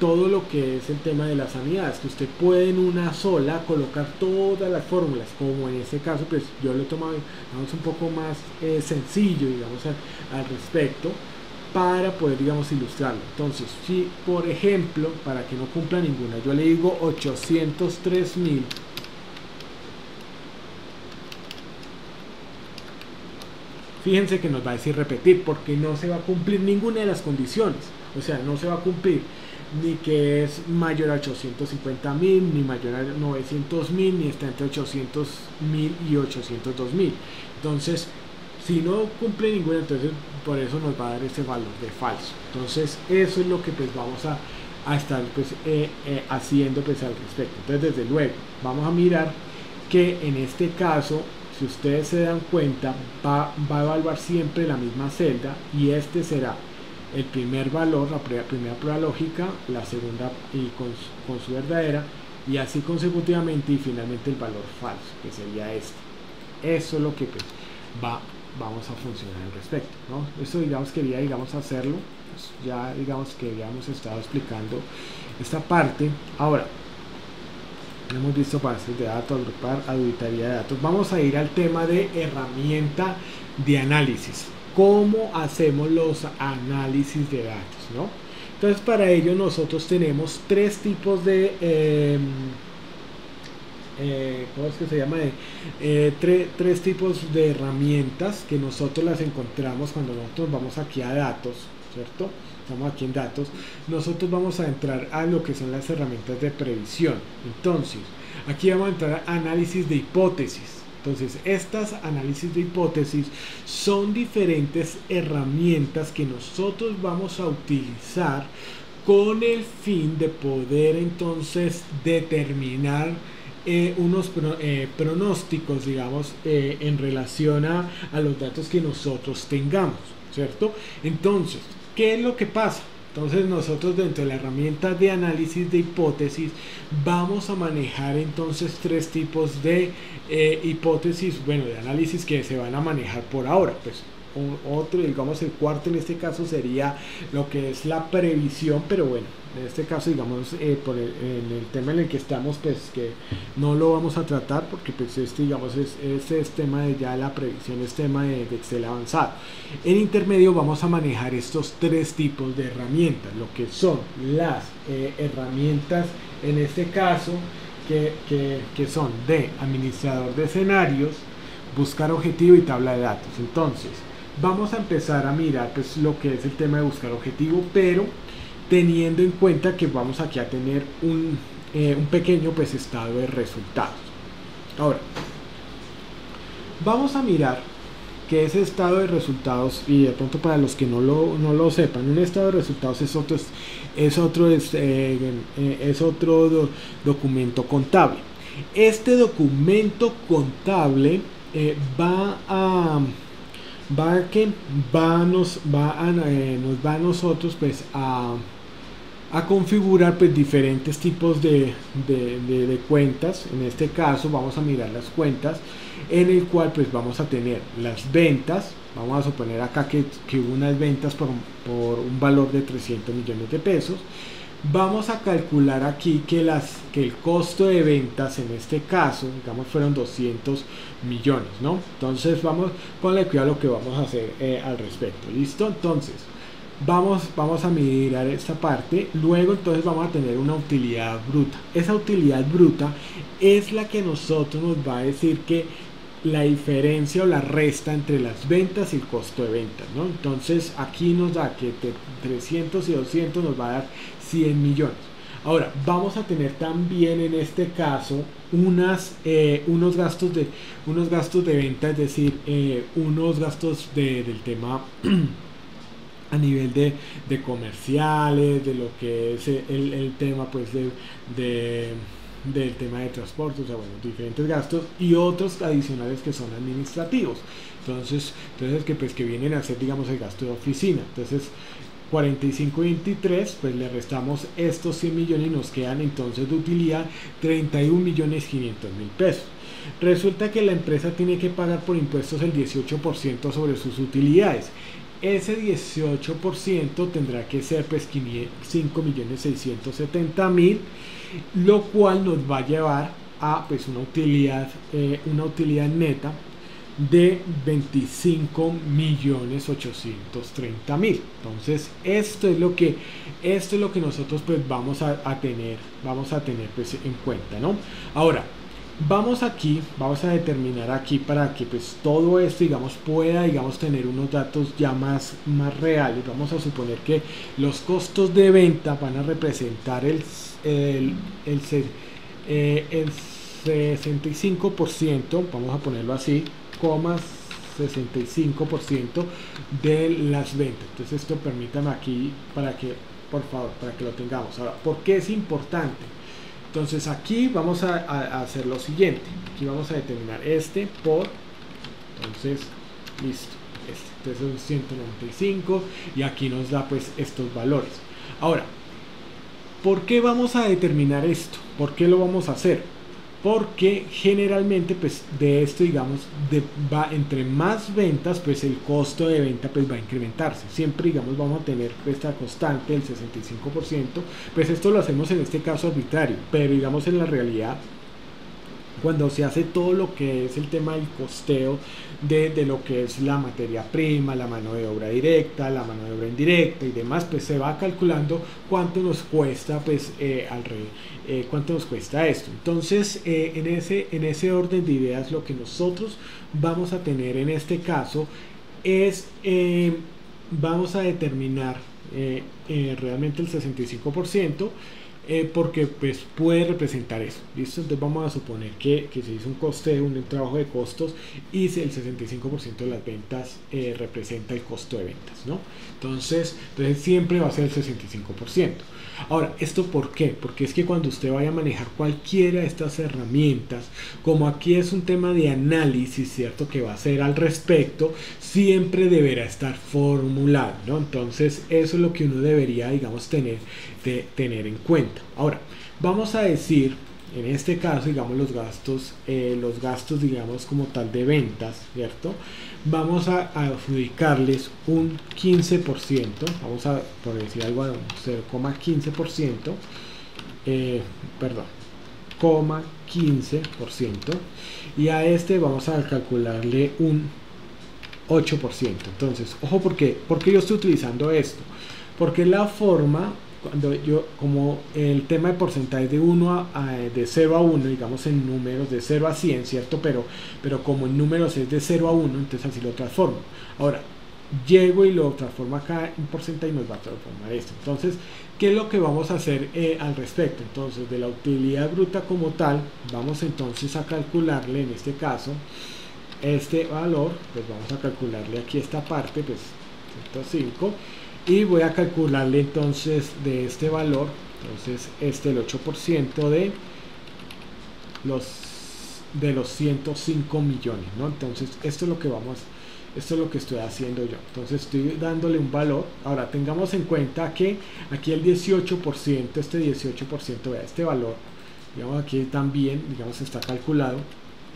todo lo que es el tema de las unidades, que usted puede en una sola colocar todas las fórmulas, como en este caso pues yo lo he tomado, digamos, un poco más sencillo, digamos, al respecto, para poder, digamos, ilustrarlo. Entonces, si por ejemplo, para que no cumpla ninguna, yo le digo 803.000, fíjense que nos va a decir repetir, porque no se va a cumplir ninguna de las condiciones. O sea, no se va a cumplir ni que es mayor a 850.000, ni mayor a 900.000, ni está entre 800.000 y 802.000. Entonces, si no cumple ninguna, entonces por eso nos va a dar ese valor de falso. Entonces eso es lo que pues vamos a estar pues haciendo pues al respecto. Entonces, desde luego vamos a mirar que en este caso, si ustedes se dan cuenta, va a evaluar siempre la misma celda, y este será el primer valor, la primera prueba lógica, la segunda y con su verdadera, y así consecutivamente, y finalmente el valor falso, que sería este. Eso es lo que pues vamos a funcionar al respecto, ¿no? Eso, digamos, quería, digamos, hacerlo, pues ya, digamos, que habíamos estado explicando esta parte. Ahora, hemos visto bases de datos, agrupar, auditoría de datos. Vamos a ir al tema de herramienta de análisis. ¿Cómo hacemos los análisis de datos, no? Entonces, para ello nosotros tenemos tres tipos de ¿cómo es que se llama? Tres tipos de herramientas que nosotros las encontramos cuando nosotros vamos aquí a datos, ¿cierto? Estamos aquí en datos. Nosotros vamos a entrar a lo que son las herramientas de previsión. Entonces, aquí vamos a entrar a análisis de hipótesis. Entonces, estas análisis de hipótesis son diferentes herramientas que nosotros vamos a utilizar con el fin de poder entonces determinar unos pronósticos, digamos, en relación a los datos que nosotros tengamos, ¿cierto? Entonces, ¿qué es lo que pasa? Entonces nosotros, dentro de la herramienta de análisis de hipótesis, vamos a manejar entonces tres tipos de hipótesis, bueno, de análisis, que se van a manejar por ahora. Pues otro, digamos, el cuarto en este caso sería lo que es la previsión, pero bueno, en este caso, digamos, en el tema en el que estamos, pues que no lo vamos a tratar, porque pues digamos, es tema de ya la previsión, es tema de Excel avanzado. En intermedio vamos a manejar estos tres tipos de herramientas, lo que son las herramientas, en este caso, que son de administrador de escenarios, buscar objetivo y tabla de datos. Entonces, vamos a empezar a mirar pues lo que es el tema de buscar objetivo, pero teniendo en cuenta que vamos aquí a tener un pequeño pues estado de resultados. Ahora, vamos a mirar que ese estado de resultados, y de pronto para los que no lo sepan, un estado de resultados es otro documento contable. Este documento contable nos va a nosotros pues a configurar pues diferentes tipos de cuentas. En este caso vamos a mirar las cuentas, en el cual pues vamos a tener las ventas. Vamos a suponer acá que hubo unas ventas por un valor de 300 millones de pesos. Vamos a calcular aquí que el costo de ventas en este caso, digamos, fueron 200 millones, ¿no? Entonces vamos con la cuidado lo que vamos a hacer al respecto. ¿Listo? Entonces vamos a mirar esta parte. Luego entonces vamos a tener una utilidad bruta. Esa utilidad bruta es la que nosotros nos va a decir que la diferencia o la resta entre las ventas y el costo de ventas, ¿no? Entonces aquí nos da que 300 y 200 nos va a dar 100 millones. Ahora vamos a tener también en este caso unos gastos de venta, es decir, unos gastos del tema a nivel de comerciales, de lo que es el tema pues del tema de transporte, o sea, bueno, diferentes gastos, y otros adicionales que son administrativos. Entonces que vienen a ser, digamos, el gasto de oficina. Entonces 45.23, pues le restamos estos 100 millones y nos quedan entonces de utilidad 31.500.000 pesos. Resulta que la empresa tiene que pagar por impuestos el 18% sobre sus utilidades. Ese 18% tendrá que ser pues 5.670.000, lo cual nos va a llevar a pues una utilidad neta de 25.830.000. Entonces esto es lo que nosotros pues vamos a tener pues en cuenta, ¿no? Ahora vamos a determinar aquí para que pues todo esto pueda tener unos datos ya más reales. Vamos a suponer que los costos de venta van a representar el 65%, vamos a ponerlo así, 65% de las ventas. Entonces esto permítame aquí para que lo tengamos. Ahora, ¿por qué es importante? Entonces aquí vamos a hacer lo siguiente. Aquí vamos a determinar entonces listo, entonces es 195 y aquí nos da pues estos valores. Ahora, ¿por qué vamos a determinar esto? ¿Por qué lo vamos a hacer? Porque generalmente pues de esto entre más ventas pues el costo de venta pues va a incrementarse. Siempre vamos a tener esta constante del 65%, pues esto lo hacemos en este caso arbitrario, pero en la realidad cuando se hace todo lo que es el tema del costeo de lo que es la materia prima, la mano de obra directa, la mano de obra indirecta y demás, pues se va calculando cuánto nos cuesta pues cuánto nos cuesta esto. Entonces en ese orden de ideas lo que nosotros vamos a tener en este caso es vamos a determinar realmente el 65%, porque pues puede representar eso, ¿listo? Entonces vamos a suponer que se hizo un costeo, un trabajo de costos y el 65% de las ventas representa el costo de ventas, ¿no? Entonces siempre va a ser el 65%. Ahora, ¿esto por qué? Porque es que cuando usted vaya a manejar cualquiera de estas herramientas, como aquí es un tema de análisis, ¿cierto? Que va a ser al respecto, siempre deberá estar formulado, ¿no? Entonces eso es lo que uno debería, tener en cuenta. Ahora, vamos a decir, en este caso, los gastos, como tal de ventas, ¿cierto? Vamos a adjudicarles un 15%, vamos a, por decir algo, 0,15%, perdón, 0,15%, y a este vamos a calcularle un 8%. Entonces, ojo, ¿por qué yo estoy utilizando esto? Porque la forma, como el tema de porcentaje de 0 a 1, en números de 0 a 100, ¿cierto? Pero como en números es de 0 a 1, entonces así lo transformo. Ahora, llego y lo transformo acá en porcentaje y nos va a transformar esto. Entonces, ¿qué es lo que vamos a hacer al respecto? Entonces, de la utilidad bruta como tal, vamos entonces a calcularle, en este caso, este valor, pues vamos a calcularle aquí esta parte, pues 105, y voy a calcularle entonces de este valor, entonces el 8% de los 105 millones, ¿no? Entonces esto es lo que estoy haciendo yo. Entonces estoy dándole un valor. Ahora tengamos en cuenta que aquí el 18%, vea, este valor, aquí también, está calculado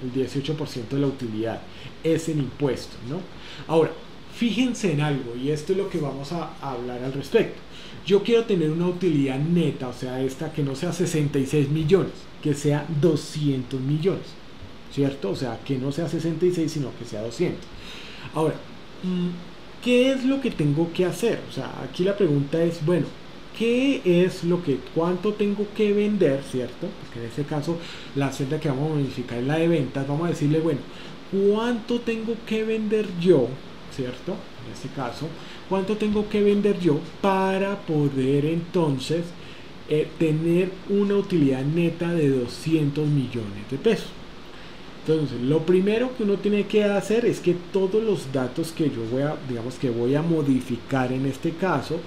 el 18% de la utilidad, es el impuesto, ¿no? Ahora, fíjense en algo, y esto es lo que vamos a hablar al respecto. Yo quiero tener una utilidad neta, o sea, esta que no sea 66 millones, que sea 200 millones, ¿cierto? O sea, que no sea 66, sino que sea 200. Ahora, ¿qué es lo que tengo que hacer? O sea, aquí la pregunta es, bueno, cuánto tengo que vender, ¿cierto? Porque en este caso la celda que vamos a modificar es la de ventas. Vamos a decirle, bueno, ¿cuánto tengo que vender yo? ¿Cierto? En este caso, ¿cuánto tengo que vender yo para poder entonces tener una utilidad neta de 200 millones de pesos? Entonces, lo primero que uno tiene que hacer es que todos los datos que yo voy a modificar en este caso,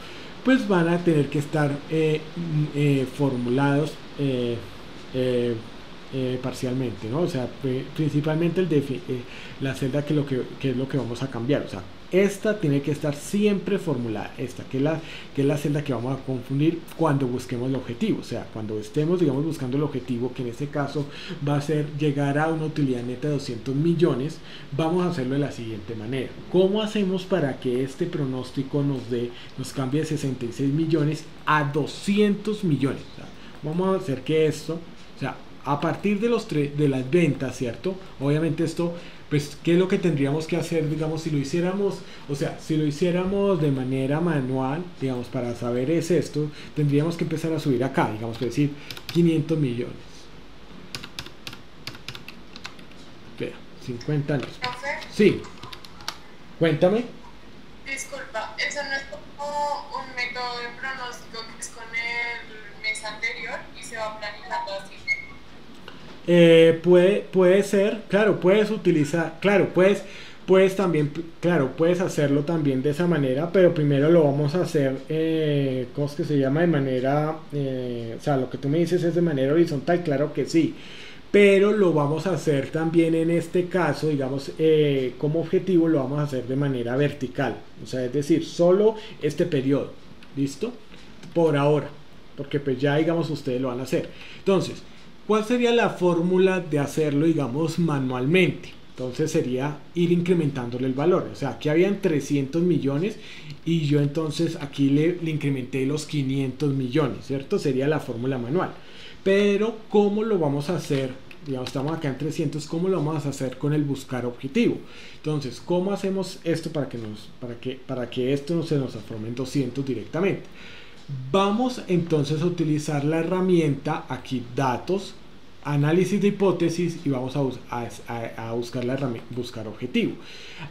pues van a tener que estar formulados parcialmente, ¿no? O sea, principalmente la celda que es lo que vamos a cambiar. O sea, esta tiene que estar siempre formulada, esta que es la celda que vamos a confundir cuando busquemos el objetivo. O sea, cuando estemos, digamos, buscando el objetivo, que en este caso va a ser llegar a una utilidad neta de 200 millones, vamos a hacerlo de la siguiente manera. ¿Cómo hacemos para que este pronóstico nos cambie de 66 millones a 200 millones? O sea, vamos a hacer que esto, o sea, a partir de las ventas, ¿cierto? Obviamente esto, pues, ¿qué es lo que tendríamos que hacer, digamos, si lo hiciéramos, o sea, si lo hiciéramos de manera manual, digamos, para saber es esto, tendríamos que empezar a subir acá, digamos, por decir 500 millones. Espera, 50 años. Sí, cuéntame. Disculpa, eso no es como un método de pronóstico que es con el mes anterior y se va planejando así. Puede ser, claro, puedes utilizar, claro, puedes también, claro, puedes hacerlo también de esa manera, pero primero lo vamos a hacer, ¿cómo es que se llama? De manera, o sea, lo que tú me dices es de manera horizontal, claro que sí, pero lo vamos a hacer también en este caso, digamos, como objetivo lo vamos a hacer de manera vertical, o sea, es decir, solo este periodo, ¿listo? Por ahora, porque pues ya, digamos, ustedes lo van a hacer. Entonces, ¿cuál sería la fórmula de hacerlo, digamos, manualmente? Entonces sería ir incrementándole el valor. O sea, aquí habían 300 millones y yo entonces aquí le incrementé los 500 millones, ¿cierto? Sería la fórmula manual. Pero, ¿cómo lo vamos a hacer? Digamos, estamos acá en 300, ¿cómo lo vamos a hacer con el buscar objetivo? Entonces, ¿cómo hacemos esto para que esto no se nos transforme en 200 directamente? Vamos entonces a utilizar la herramienta aquí, datos, análisis de hipótesis, y vamos a buscar la herramienta buscar objetivo.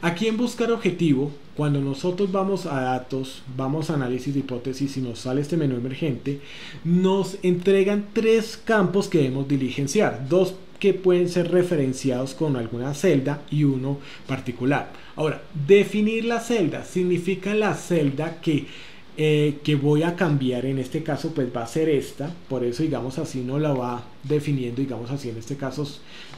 Aquí en buscar objetivo, cuando nosotros vamos a datos, vamos a análisis de hipótesis y nos sale este menú emergente, nos entregan tres campos que debemos diligenciar, dos que pueden ser referenciados con alguna celda y uno particular. Ahora, definir la celda significa la celda que voy a cambiar. En este caso pues va a ser esta, por eso digamos así no la va definiendo, digamos así en este caso,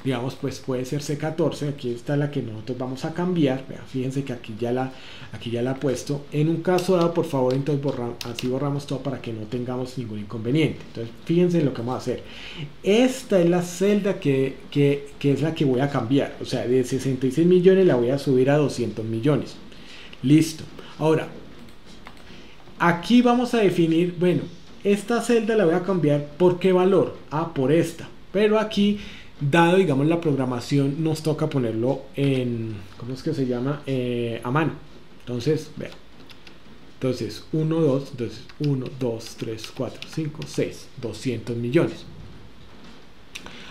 digamos pues puede ser C14, aquí está la que nosotros vamos a cambiar. Vean, fíjense que aquí ya la he puesto. En un caso dado, por favor, entonces así borramos todo para que no tengamos ningún inconveniente. Entonces fíjense en lo que vamos a hacer. Esta es la celda que es la que voy a cambiar, o sea, de 66 millones la voy a subir a 200 millones. Listo. Ahora, aquí vamos a definir, bueno, esta celda la voy a cambiar por qué valor, por esta, pero aquí, dado digamos la programación, nos toca ponerlo en, ¿cómo es que se llama? A mano. Entonces, vean, entonces 1, 2, entonces 1, 2, 3, 4, 5, 6, 200 millones.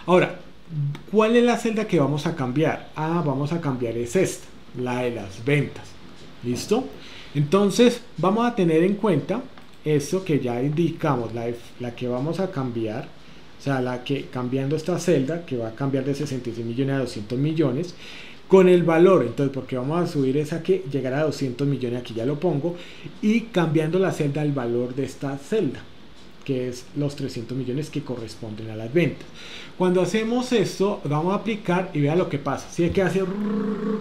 Ahora, ¿cuál es la celda que vamos a cambiar? Vamos a cambiar es esta, la de las ventas. ¿Listo? Entonces vamos a tener en cuenta esto que ya indicamos, la que vamos a cambiar, o sea, la que cambiando esta celda que va a cambiar de 66 millones a 200 millones con el valor. Entonces, porque vamos a subir esa que llegará a 200 millones, aquí ya lo pongo, y cambiando la celda el valor de esta celda, que es los 300 millones que corresponden a las ventas. Cuando hacemos esto, vamos a aplicar y vea lo que pasa. Si hay que hacer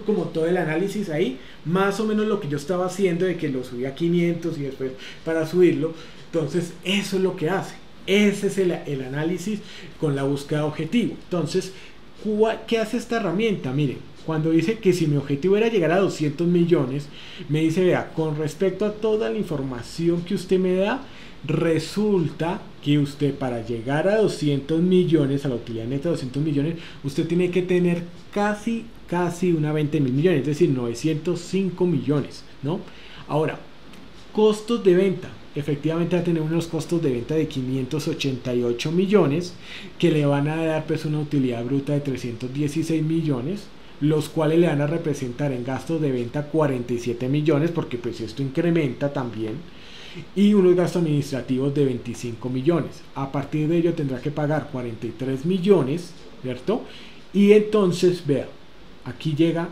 como todo el análisis ahí, más o menos lo que yo estaba haciendo de que lo subí a 500 y después para subirlo. Entonces, eso es lo que hace. Ese es el análisis con la búsqueda de objetivo. Entonces, ¿qué hace esta herramienta? Miren, cuando dice que si mi objetivo era llegar a 200 millones, me dice, vea, con respecto a toda la información que usted me da, resulta que usted para llegar a 200 millones, a la utilidad neta de 200 millones, usted tiene que tener casi una 20 mil millones, es decir, 905 millones, ¿no? Ahora, costos de venta. Efectivamente va a tener unos costos de venta de 588 millones que le van a dar pues una utilidad bruta de 316 millones, los cuales le van a representar en gastos de venta 47 millones, porque pues esto incrementa también, y unos gastos administrativos de 25 millones. A partir de ello tendrá que pagar 43 millones, ¿cierto? Y entonces, vea, aquí llega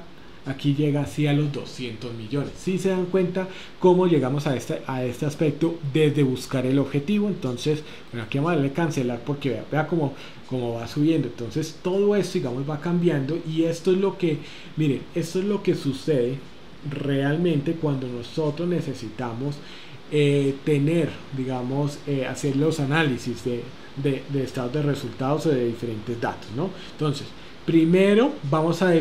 así a los 200 millones. Si se dan cuenta cómo llegamos a este aspecto desde buscar el objetivo. Entonces, bueno, aquí vamos a darle cancelar porque vea cómo va subiendo. Entonces, todo esto, digamos, va cambiando, y esto es lo que, miren, esto es lo que sucede realmente cuando nosotros necesitamos tener, digamos, hacer los análisis de estados de resultados o de diferentes datos, ¿no? Entonces, primero vamos a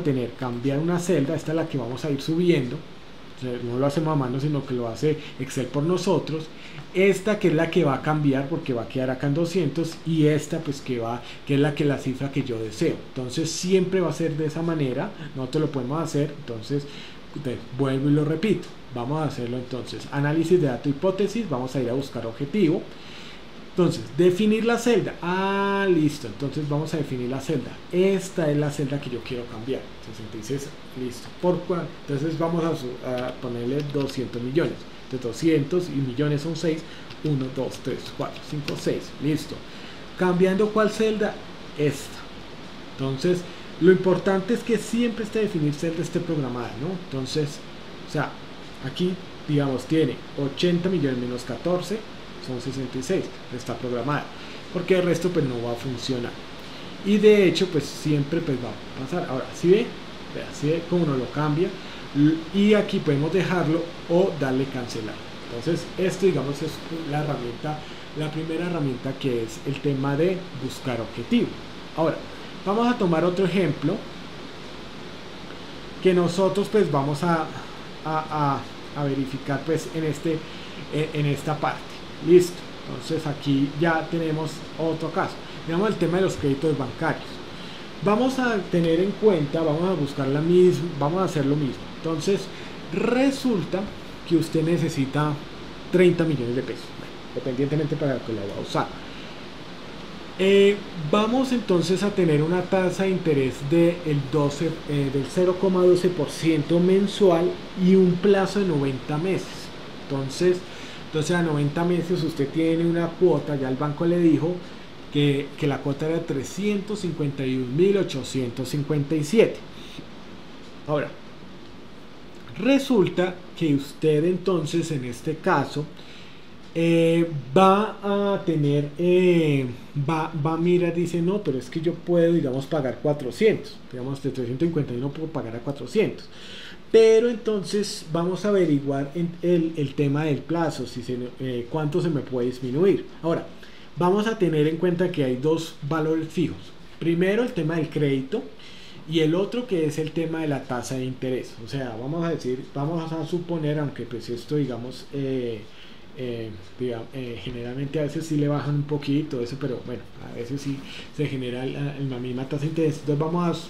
tener cambiar una celda, esta es la que vamos a ir subiendo, o sea, no lo hacemos a mano, sino que lo hace Excel por nosotros. Esta que es la que va a cambiar porque va a quedar acá en 200 y esta pues que es la cifra que yo deseo. Entonces siempre va a ser de esa manera, nosotros lo podemos hacer. Entonces vuelvo y lo repito, vamos a hacerlo. Entonces análisis de dato hipótesis, vamos a ir a buscar objetivo. Entonces, definir la celda. Listo. Entonces vamos a definir la celda. Esta es la celda que yo quiero cambiar. 66, listo. Entonces vamos a ponerle 200 millones. Entonces 200 y millones son 6. 1, 2, 3, 4, 5, 6. Listo. Cambiando cuál celda. Esta. Entonces, lo importante es que siempre definir celda esté programada, ¿no? Entonces, o sea, aquí, digamos, tiene 80 millones menos 14. Son 66, está programada, porque el resto pues no va a funcionar, y de hecho pues siempre pues va a pasar. Ahora si ve cómo uno lo cambia, y aquí podemos dejarlo o darle cancelar. Entonces esto, digamos, es la herramienta, la primera herramienta, que es el tema de buscar objetivo. Ahora vamos a tomar otro ejemplo que nosotros pues vamos a verificar pues en esta parte. Listo. Entonces aquí ya tenemos otro caso, digamos el tema de los créditos bancarios. Vamos a tener en cuenta, vamos a buscar la misma, vamos a hacer lo mismo. Entonces resulta que usted necesita 30 millones de pesos, dependientemente para lo que lo va a usar. Vamos entonces a tener una tasa de interés del 0,12% mensual y un plazo de 90 meses. Entonces a 90 meses usted tiene una cuota, ya el banco le dijo que la cuota era 351.857. Ahora, resulta que usted entonces en este caso va a tener, va a mirar, dice, no, pero es que yo puedo, digamos, pagar 400, digamos, de 351 puedo pagar a 400. Pero entonces vamos a averiguar el tema del plazo, cuánto se me puede disminuir. Ahora, vamos a tener en cuenta que hay dos valores fijos. Primero el tema del crédito y el otro que es el tema de la tasa de interés. O sea, vamos a suponer, aunque pues esto, digamos, generalmente a veces sí le bajan un poquito eso, pero bueno, a veces sí se genera la misma tasa de interés. Entonces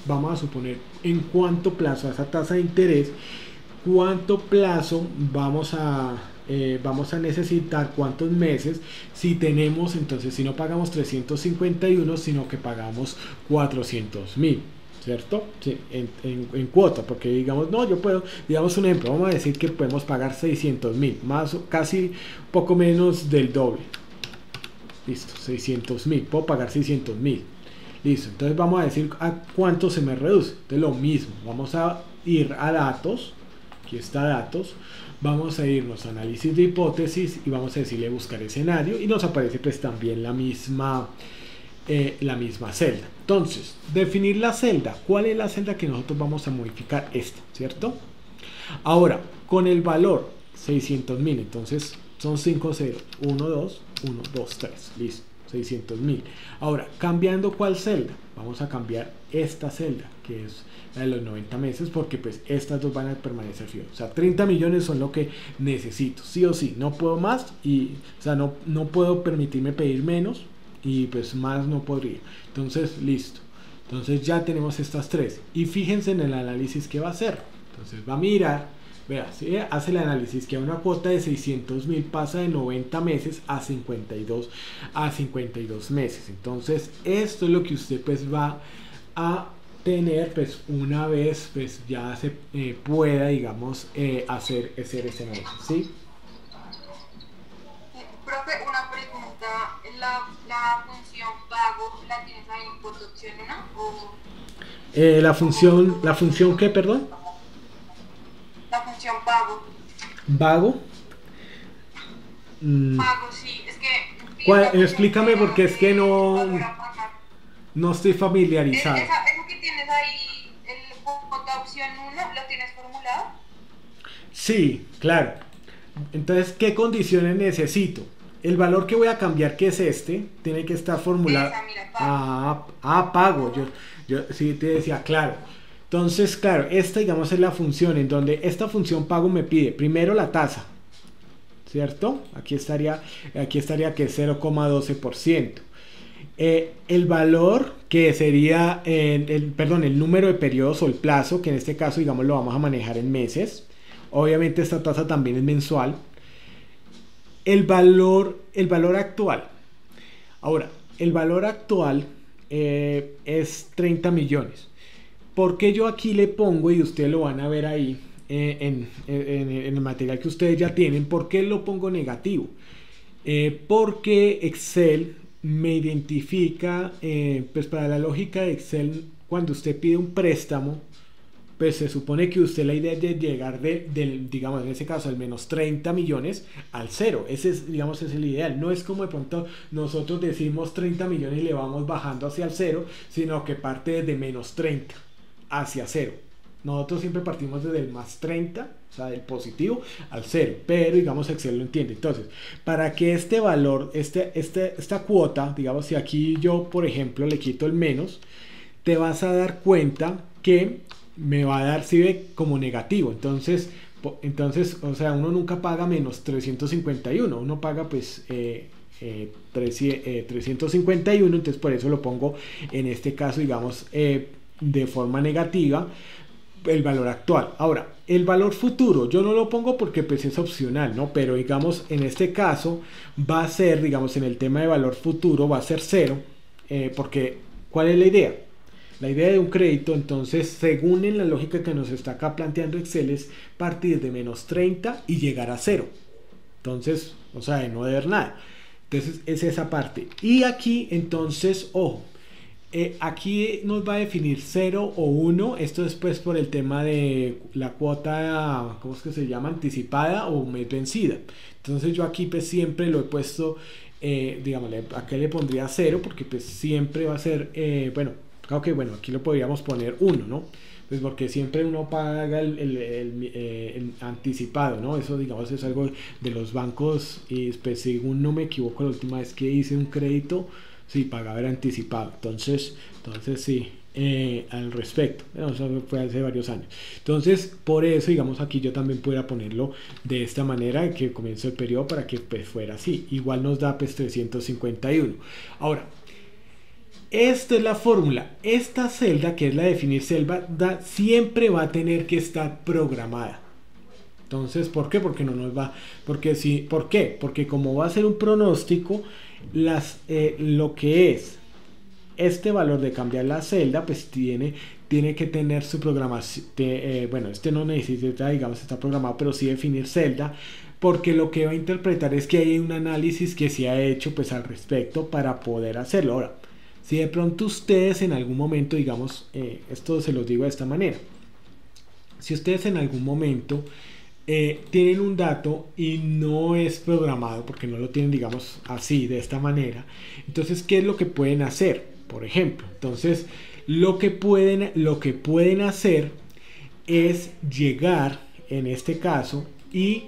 vamos a suponer en cuánto plazo a esa tasa de interés, cuánto plazo vamos a necesitar, cuántos meses, si tenemos, entonces si no pagamos 351, sino que pagamos 400.000, ¿cierto? Sí, en cuota, porque digamos, no, yo puedo, digamos un ejemplo, vamos a decir que podemos pagar 600.000, más casi poco menos del doble. Listo, 600.000, puedo pagar 600.000. Listo, entonces vamos a decir a cuánto se me reduce. Entonces lo mismo, vamos a ir a datos, aquí está datos, vamos a irnos a análisis de hipótesis y vamos a decirle buscar escenario y nos aparece pues también la misma celda. Entonces, definir la celda. ¿Cuál es la celda que nosotros vamos a modificar? Esta, ¿cierto? Ahora, con el valor 600.000, entonces son 5 ceros, 1, 2, 1, 2, 3, listo, 600.000. Ahora, cambiando cuál celda, vamos a cambiar esta celda, que es la de los 90 meses, porque pues estas dos van a permanecer fijos. O sea, 30 millones son lo que necesito, sí o sí, no puedo más, y o sea, no puedo permitirme pedir menos, y pues más no podría. Entonces listo, entonces ya tenemos estas tres, y fíjense en el análisis que va a hacer. Entonces va a mirar, vea, ¿sí? Hace el análisis que a una cuota de 600.000 pasa de 90 meses a 52 meses. Entonces esto es lo que usted pues va a tener pues una vez pues ya se pueda, digamos, hacer ese análisis, ¿sí? Profe, una pregunta. ¿La función pago la tienes ahí por tu opción 1? La función ¿qué, perdón? La función pago. ¿Vago? Pago, sí. Es que... Explícame porque es que no estoy familiarizado. ¿Eso que tienes ahí, el cuota opción 1, lo tienes formulado? Sí, claro. Entonces, ¿qué condiciones necesito? El valor que voy a cambiar, que es este, tiene que estar formulado. Esa, mira, pago. Pago. Yo sí te decía, claro. Entonces, claro, esta, digamos, es la función en donde esta función pago me pide primero la tasa, ¿cierto? Aquí estaría que es 0,12%. El valor que sería, perdón, el número de periodos o el plazo, que en este caso, digamos, lo vamos a manejar en meses. Obviamente esta tasa también es mensual. El valor actual. Ahora, el valor actual es 30 millones. ¿Por qué yo aquí le pongo, y ustedes lo van a ver ahí en el material que ustedes ya tienen, por qué lo pongo negativo? Porque Excel me identifica, pues para la lógica de Excel, cuando usted pide un préstamo, pues se supone que usted la idea es de llegar digamos, en ese caso, al menos 30 millones al cero. Ese es, digamos, es el ideal. No es como de pronto nosotros decimos 30 millones y le vamos bajando hacia el cero, sino que parte desde menos 30 hacia cero. Nosotros siempre partimos desde el más 30, o sea, del positivo al cero, pero digamos Excel lo entiende. Entonces, para que este valor, esta cuota, digamos, si aquí yo, por ejemplo, le quito el menos, te vas a dar cuenta que me va a dar, si ve, como negativo. Entonces, o sea, uno nunca paga menos 351, uno paga pues 351, entonces por eso lo pongo en este caso, digamos, de forma negativa, el valor actual. Ahora, el valor futuro, yo no lo pongo porque pues es opcional, ¿no? Pero digamos, en este caso va a ser, digamos, en el tema de valor futuro va a ser cero, porque ¿cuál es la idea? La idea de un crédito, entonces, según en la lógica que nos está acá planteando Excel, es partir de menos 30 y llegar a cero. Entonces, o sea, de no deber nada. Entonces, es esa parte. Y aquí, entonces, ojo, aquí nos va a definir 0 o 1. Esto es pues por el tema de la cuota, ¿cómo es que se llama? Anticipada o mes vencida. Entonces, yo aquí pues siempre lo he puesto, digamos, acá le pondría 0 porque pues siempre va a ser, bueno, ok, bueno, aquí lo podríamos poner 1, ¿no? Pues porque siempre uno paga el anticipado, ¿no? Eso, digamos, es algo de los bancos y pues según no me equivoco, la última vez que hice un crédito, sí, pagaba el anticipado. Entonces sí, al respecto. Bueno, eso fue hace varios años. Entonces, por eso, digamos, aquí yo también pudiera ponerlo de esta manera, que comienzo el periodo para que pues fuera así. Igual nos da pues 351. Ahora, esta es la fórmula. Esta celda, que es la de definir celda, siempre va a tener que estar programada. Entonces, ¿por qué? Porque no nos va. Porque sí, ¿por qué? Porque como va a ser un pronóstico, lo que es este valor de cambiar la celda, pues tiene que tener su programación. Bueno, este no necesita, digamos, está programado, pero sí definir celda. Porque lo que va a interpretar es que hay un análisis que se ha hecho pues al respecto para poder hacerlo. Ahora, si de pronto ustedes en algún momento, digamos, esto se los digo de esta manera, si ustedes en algún momento tienen un dato y no es programado, porque no lo tienen, digamos, así, de esta manera, entonces, ¿qué es lo que pueden hacer? Por ejemplo, entonces, lo que pueden hacer es llegar, en este caso, y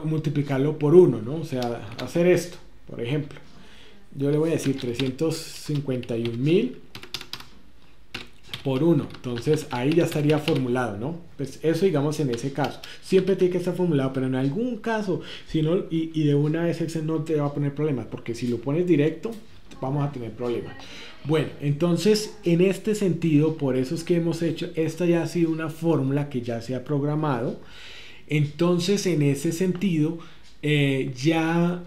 multiplicarlo por 1, ¿no? O sea, hacer esto, por ejemplo. Yo le voy a decir 351.000 por 1. Entonces ahí ya estaría formulado, ¿no? Pues eso, digamos, en ese caso. Siempre tiene que estar formulado, pero en algún caso, si no, y de una vez Excel no te va a poner problemas, porque si lo pones directo, vamos a tener problemas. Bueno, entonces en este sentido, por eso es que hemos hecho, esta ya ha sido una fórmula que ya se ha programado. Entonces, en ese sentido, ya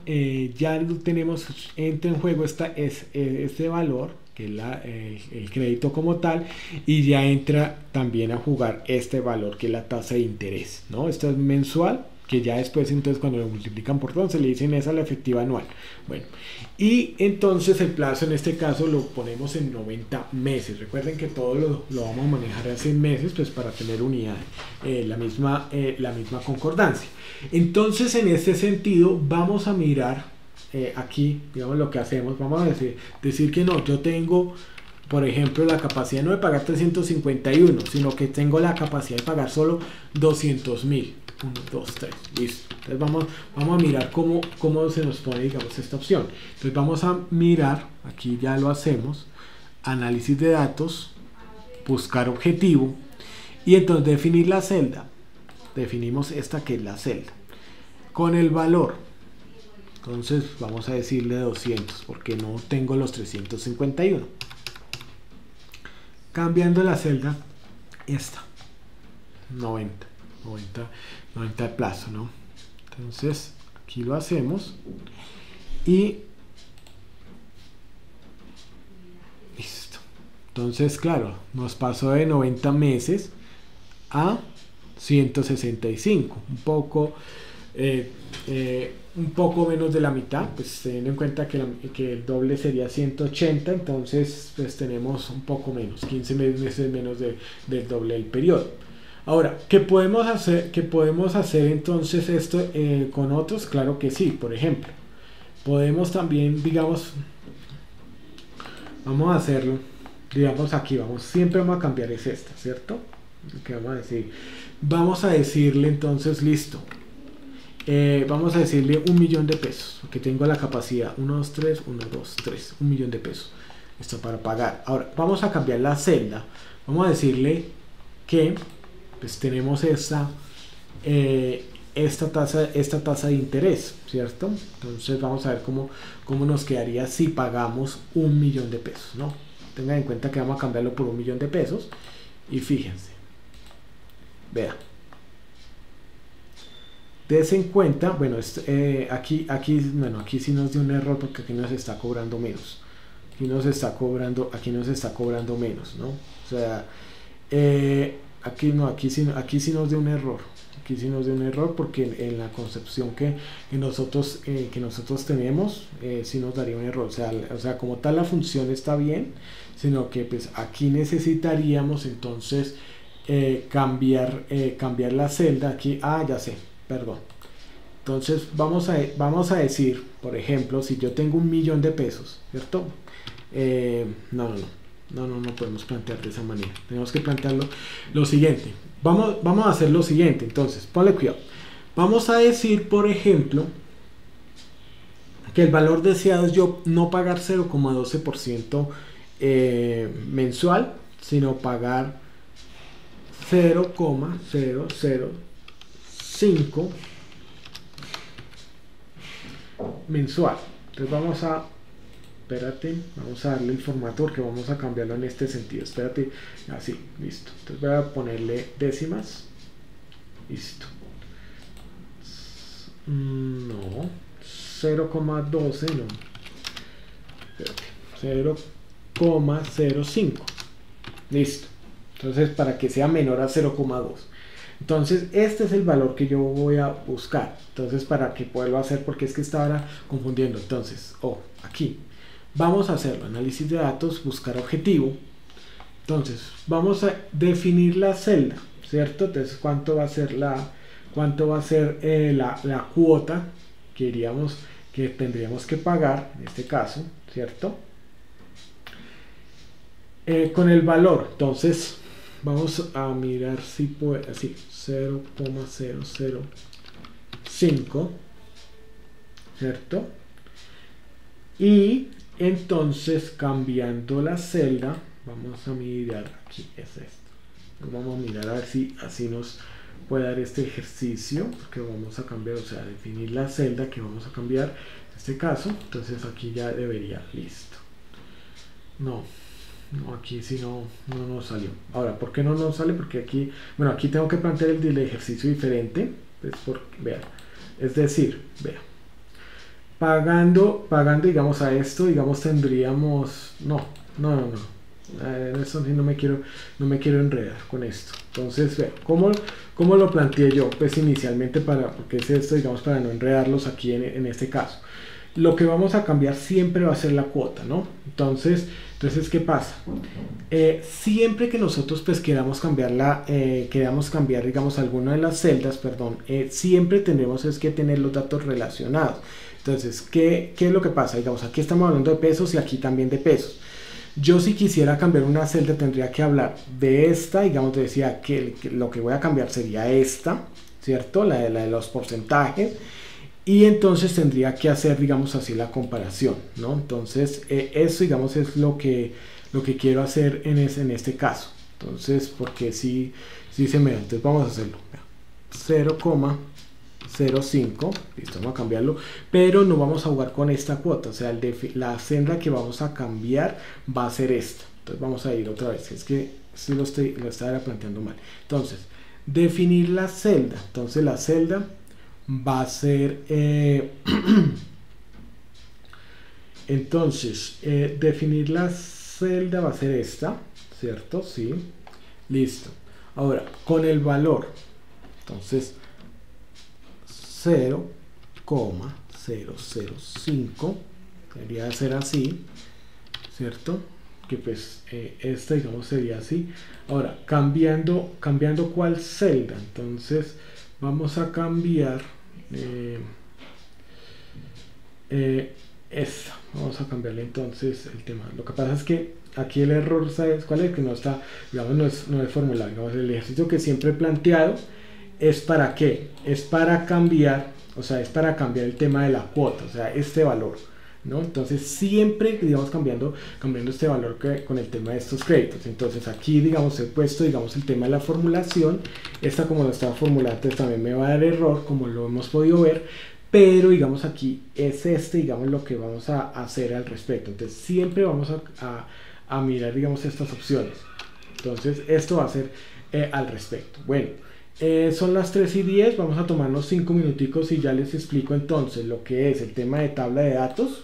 tenemos, entra en juego este valor, que es el crédito como tal, y ya entra también a jugar este valor, que es la tasa de interés, ¿no? Esto es mensual, que ya después, entonces, cuando lo multiplican por 11, le dicen esa la efectiva anual. Bueno, y entonces el plazo en este caso lo ponemos en 90 meses. Recuerden que todo lo vamos a manejar a 100 meses, pues para tener unidad, la misma concordancia. Entonces, en este sentido, vamos a mirar aquí, digamos, lo que hacemos. Vamos a decir que no, yo tengo por ejemplo, la capacidad no de pagar 351, sino que tengo la capacidad de pagar solo 200.000. 1, 2, 3, listo. Entonces vamos a mirar cómo se nos pone, digamos, esta opción. Entonces vamos a mirar, aquí ya lo hacemos, análisis de datos, buscar objetivo, y entonces definir la celda. Definimos esta que es la celda. Con el valor, entonces vamos a decirle 200, porque no tengo los 351. Cambiando la celda, esta, 90 el plazo, ¿no? Entonces aquí lo hacemos y listo. Entonces, claro, nos pasó de 90 meses a 165, un poco menos de la mitad, pues teniendo en cuenta que el doble sería 180, entonces pues tenemos un poco menos, 15 meses menos del doble del periodo. Ahora, ¿qué podemos hacer entonces esto con otros? Claro que sí. Por ejemplo, podemos también, digamos, vamos a hacerlo, digamos aquí, siempre vamos a cambiar es esta, ¿cierto? ¿Qué vamos a decir? Vamos a decirle entonces, listo, vamos a decirle 1.000.000 de pesos, que tengo la capacidad, 1, 2, 3, 1, 2, 3, 1.000.000 de pesos, esto para pagar. Ahora, vamos a cambiar la celda, vamos a decirle que pues tenemos esta tasa de interés, ¿cierto? Entonces vamos a ver cómo nos quedaría si pagamos 1.000.000 de pesos, ¿no? Tengan en cuenta que vamos a cambiarlo por 1.000.000 de pesos y fíjense, vean, des en cuenta, bueno, aquí sí nos dio un error porque aquí nos está cobrando menos, aquí nos está cobrando menos, ¿no? O sea, aquí sí nos dio un error. Aquí sí nos dio un error porque en la concepción que nosotros tenemos, sí nos daría un error. O sea, como tal la función está bien, sino que pues aquí necesitaríamos entonces cambiar la celda. Aquí, ya sé, perdón. Entonces vamos a decir, por ejemplo, si yo tengo 1.000.000 de pesos, ¿cierto? No podemos plantear de esa manera. Tenemos que plantearlo lo siguiente. Vamos a hacer lo siguiente. Entonces, ponle cuidado. Vamos a decir, por ejemplo, que el valor deseado es yo no pagar 0,12% mensual, sino pagar 0,005 mensual. Entonces vamos a darle el formato porque vamos a cambiarlo en este sentido. Espérate, así, listo. Entonces voy a ponerle décimas. Listo. No, 0,12 no. Espérate, 0,05. Listo. Entonces para que sea menor a 0,2. Entonces este es el valor que yo voy a buscar. Entonces para que poderlo hacer, porque es que estaba ahora confundiendo. Entonces, aquí. Vamos a hacerlo, análisis de datos, buscar objetivo. Entonces, vamos a definir la celda, ¿cierto? Entonces, ¿cuánto va a ser la cuota que tendríamos que pagar en este caso, ¿cierto? Con el valor, entonces, vamos a mirar si puede, así, 0,005, ¿cierto? Y entonces, cambiando la celda, vamos a mirar, aquí es esto. Vamos a mirar a ver si así nos puede dar este ejercicio, que vamos a cambiar, o sea, definir la celda que vamos a cambiar en este caso. Entonces aquí ya debería, listo. No, aquí sí no nos salió. Ahora, ¿por qué no nos sale? Porque aquí, bueno, aquí tengo que plantear el ejercicio diferente. Pues vean, es decir, vean. Pagando, digamos, a esto, digamos, tendríamos, no, en esto sí no me quiero enredar con esto. Entonces, vean, ¿cómo lo planteé yo? Pues inicialmente porque es esto, digamos, para no enredarlos aquí en este caso. Lo que vamos a cambiar siempre va a ser la cuota, ¿no? Entonces, ¿qué pasa? Siempre que nosotros pues queramos cambiar, digamos, alguna de las celdas, perdón, siempre tendremos que tener los datos relacionados. Entonces, ¿qué es lo que pasa? Digamos, aquí estamos hablando de pesos y aquí también de pesos. yo si quisiera cambiar una celda tendría que hablar de esta, digamos, decía que lo que voy a cambiar sería esta, ¿cierto? La de los porcentajes. Y entonces tendría que hacer, digamos así, la comparación, ¿no? Entonces, eso, digamos, es lo que quiero hacer en este caso. Entonces, porque si se me da, entonces vamos a hacerlo. 0,05, listo, vamos a cambiarlo, pero no vamos a jugar con esta cuota, o sea, la celda que vamos a cambiar va a ser esta. Entonces vamos a ir otra vez, es que si lo estaba planteando mal. Entonces, definir la celda. Entonces la celda va a ser entonces definir la celda va a ser esta, ¿cierto? Sí, listo. Ahora con el valor, entonces 0,005 debería ser así, ¿cierto? Que pues esta, digamos, sería así. Ahora cambiando cuál celda, entonces vamos a cambiar esta, vamos a cambiarle entonces el tema. Lo que pasa es que aquí el error, ¿sabes cuál es? Que no está, digamos, no es formulado. Digamos, el ejercicio que siempre he planteado es para qué, es para cambiar, o sea, es para cambiar el tema de la cuota, o sea, este valor, ¿no? Entonces siempre, digamos, cambiando este valor con el tema de estos créditos. Entonces aquí, digamos, he puesto, digamos, el tema de la formulación. Esta, como lo estaba formulando, también me va a dar error, como lo hemos podido ver, pero digamos aquí es digamos, lo que vamos a hacer al respecto. Entonces siempre vamos a mirar, digamos, estas opciones. Entonces esto va a ser al respecto. Bueno, son las 3:10, vamos a tomarnos 5 minuticos y ya les explico entonces lo que es el tema de tabla de datos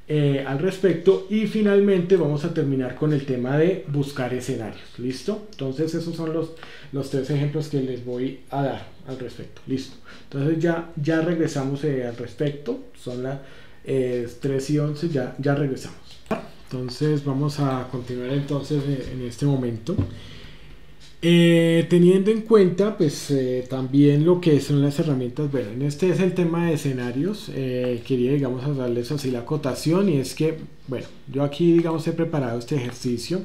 al respecto, y finalmente vamos a terminar con el tema de buscar escenarios. ¿Listo? Entonces esos son los 3 ejemplos que les voy a dar al respecto. Listo. Entonces ya regresamos al respecto, son las 3:11, ya regresamos. Entonces vamos a continuar entonces en este momento. Teniendo en cuenta pues también lo que son las herramientas. Bueno, en este es el tema de escenarios. Quería, digamos, darles así la acotación, y es que, bueno, yo aquí, digamos, he preparado este ejercicio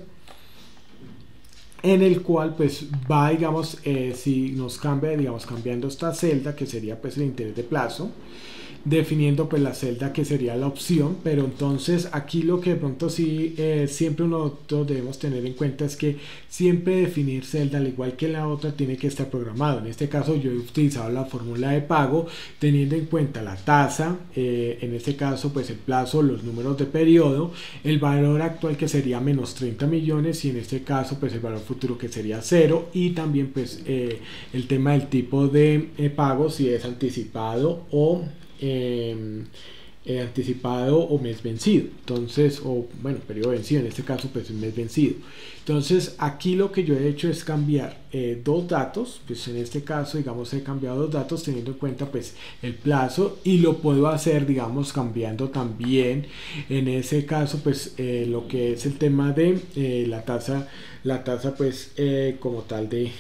en el cual pues va, digamos, si nos cambia, digamos, cambiando esta celda que sería pues el interés de plazo, definiendo pues la celda que sería la opción. Pero entonces aquí lo que de pronto sí siempre nosotros debemos tener en cuenta es que siempre definir celda, al igual que la otra, tiene que estar programado. En este caso yo he utilizado la fórmula de pago teniendo en cuenta la tasa, en este caso pues el plazo, los números de periodo, el valor actual que sería menos 30 millones, y en este caso pues el valor futuro que sería 0, y también pues el tema del tipo de pago, si es anticipado o anticipado o mes vencido. Entonces, o bueno, periodo vencido, en este caso pues el mes vencido. Entonces aquí lo que yo he hecho es cambiar dos datos. Pues en este caso, digamos, he cambiado dos datos teniendo en cuenta pues el plazo, y lo puedo hacer, digamos, cambiando también en ese caso pues lo que es el tema de la tasa pues como tal de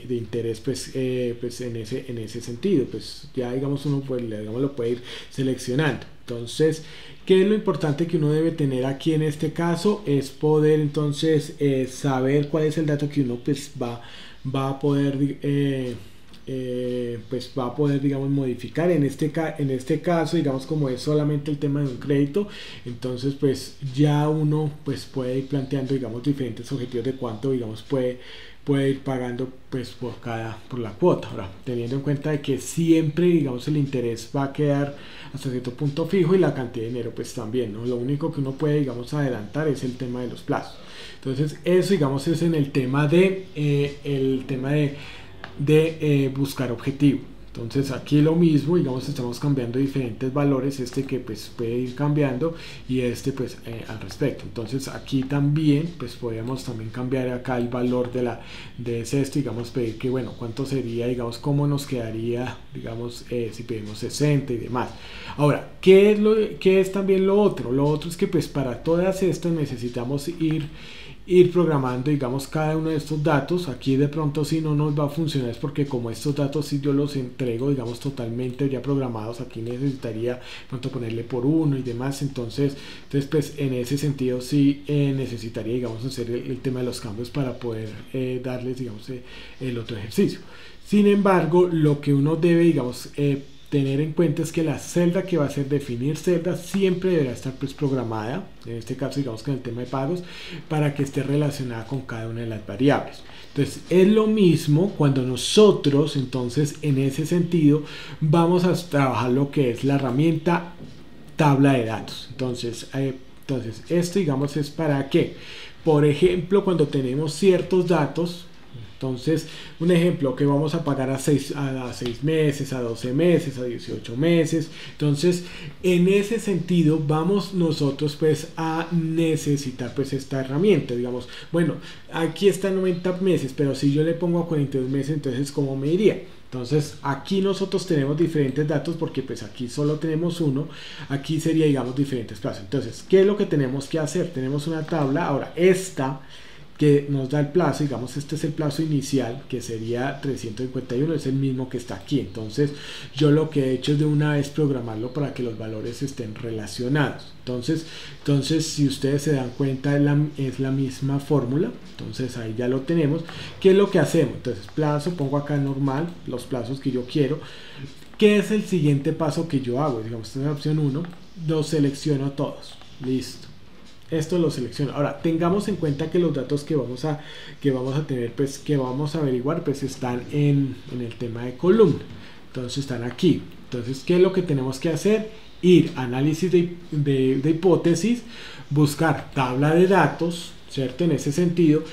interés pues en ese sentido. Pues ya, digamos, uno pues, digamos, lo puede ir seleccionando. Entonces, ¿qué es lo importante que uno debe tener aquí en este caso? Es poder entonces saber cuál es el dato que uno pues va a poder digamos, modificar. En este caso, digamos, como es solamente el tema de un crédito, entonces pues ya uno pues puede ir planteando, digamos, diferentes objetivos de cuánto, digamos, puede ir pagando pues por la cuota. Ahora, teniendo en cuenta de que siempre, digamos, el interés va a quedar hasta cierto punto fijo, y la cantidad de dinero pues también, ¿no? Lo único que uno puede, digamos, adelantar es el tema de los plazos. Entonces eso, digamos, es en el tema de buscar objetivo. Entonces aquí lo mismo, digamos, estamos cambiando diferentes valores, que pues puede ir cambiando, y pues al respecto. Entonces aquí también pues podemos también cambiar acá el valor de digamos, pedir que, bueno, cuánto sería, digamos, cómo nos quedaría, digamos, si pedimos 60 y demás. Ahora, ¿qué es también lo otro? Lo otro es que pues para todas estas necesitamos ir ir programando, digamos, cada uno de estos datos. Aquí de pronto si no nos va a funcionar es porque como estos datos si yo los entrego, digamos, totalmente ya programados, aquí necesitaría de pronto ponerle por uno y demás. Entonces pues en ese sentido sí necesitaría, digamos, hacer el tema de los cambios para poder darles, digamos, el otro ejercicio. Sin embargo, lo que uno debe, digamos, tener en cuenta es que la celda que va a ser definir celda siempre deberá estar pues programada, en este caso digamos con el tema de pagos, para que esté relacionada con cada una de las variables. Entonces es lo mismo cuando nosotros entonces en ese sentido vamos a trabajar lo que es la herramienta tabla de datos. Entonces esto digamos es para qué. Por ejemplo, cuando tenemos ciertos datos, entonces, un ejemplo que vamos a pagar a 6 meses, a 12 meses, a 18 meses. Entonces, en ese sentido, vamos nosotros pues a necesitar pues esta herramienta. Digamos, bueno, aquí está 90 meses, pero si yo le pongo a 42 meses, entonces, ¿cómo me iría? Entonces aquí nosotros tenemos diferentes datos porque pues aquí solo tenemos uno, aquí sería digamos diferentes plazos. Entonces, ¿qué es lo que tenemos que hacer? Tenemos una tabla, ahora esta que nos da el plazo, digamos este es el plazo inicial que sería 351, es el mismo que está aquí. Entonces yo lo que he hecho es de una vez programarlo para que los valores estén relacionados. Entonces si ustedes se dan cuenta es la misma fórmula. Entonces ahí ya lo tenemos. ¿Qué es lo que hacemos? Entonces plazo, pongo acá normal los plazos que yo quiero. ¿Qué es el siguiente paso que yo hago? Digamos esta es la opción 1, los selecciono todos, listo. Esto lo selecciono. Ahora, tengamos en cuenta que los datos que vamos a tener, pues que vamos a averiguar, pues están en el tema de columna. Entonces están aquí. Entonces, ¿qué es lo que tenemos que hacer? Ir a análisis de hipótesis, buscar tabla de datos, ¿cierto? En ese sentido.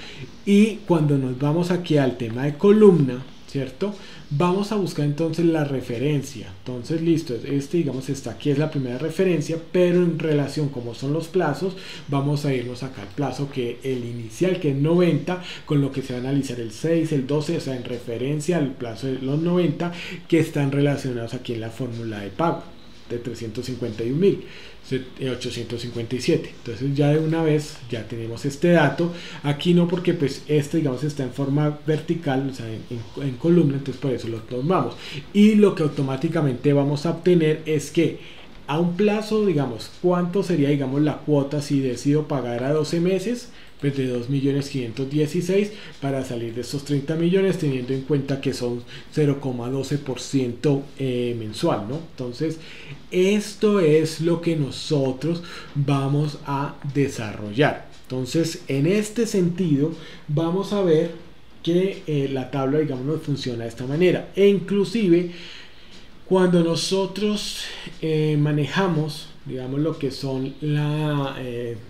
Y cuando nos vamos aquí al tema de columna, ¿cierto? Vamos a buscar entonces la referencia. Entonces listo, digamos está aquí, es la primera referencia, pero en relación como son los plazos, vamos a irnos acá al plazo que el inicial, que es 90, con lo que se va a analizar el 6, el 12, o sea, en referencia al plazo de los 90 que están relacionados aquí en la fórmula de pago de 351.857. Entonces ya de una vez ya tenemos este dato. Aquí no, porque pues este digamos está en forma vertical, o sea en columna, entonces por eso lo tomamos. Y lo que automáticamente vamos a obtener es que a un plazo, digamos, ¿cuánto sería digamos la cuota si decido pagar a 12 meses? Pues de 2.516.000 para salir de estos 30 millones, teniendo en cuenta que son 0,12% mensual, ¿no? Entonces esto es lo que nosotros vamos a desarrollar. Entonces en este sentido vamos a ver que la tabla digamos nos funciona de esta manera, e inclusive cuando nosotros manejamos digamos lo que son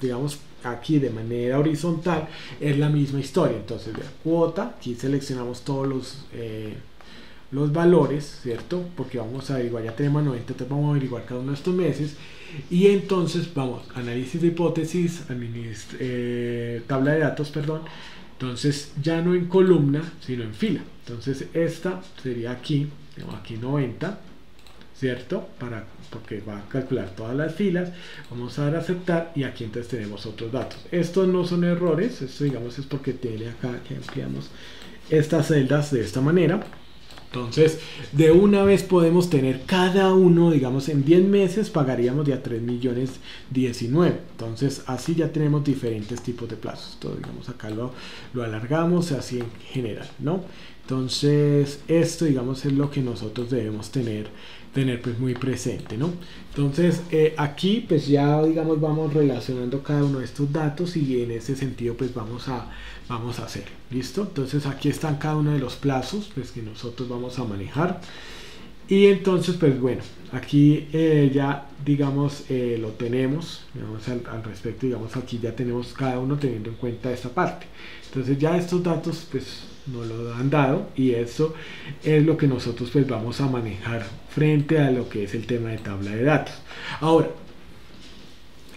digamos aquí de manera horizontal, es la misma historia. Entonces de la cuota, aquí seleccionamos todos los valores, ¿cierto? Porque vamos a averiguar, ya tenemos 90, entonces vamos a averiguar cada uno de estos meses, y entonces vamos, análisis de hipótesis, tabla de datos, perdón. Entonces ya no en columna, sino en fila. Entonces esta sería aquí, aquí 90, ¿cierto? Porque va a calcular todas las filas. Vamos a dar a aceptar, y aquí entonces tenemos otros datos. Estos no son errores, esto digamos es porque tiene acá que ampliamos estas celdas de esta manera. Entonces de una vez podemos tener cada uno, digamos en 10 meses pagaríamos ya 3.019.000. Entonces así ya tenemos diferentes tipos de plazos. Entonces digamos acá lo alargamos así en general, ¿no? Entonces esto digamos es lo que nosotros debemos tener pues muy presente, ¿no? Entonces aquí pues ya digamos vamos relacionando cada uno de estos datos, y en ese sentido pues vamos a hacer, ¿listo? Entonces aquí están cada uno de los plazos pues que nosotros vamos a manejar, y entonces pues bueno, aquí ya digamos lo tenemos, digamos, al respecto, digamos aquí ya tenemos cada uno teniendo en cuenta esta parte. Entonces ya estos datos pues nos lo han dado, y eso es lo que nosotros pues vamos a manejar frente a lo que es el tema de tabla de datos. Ahora,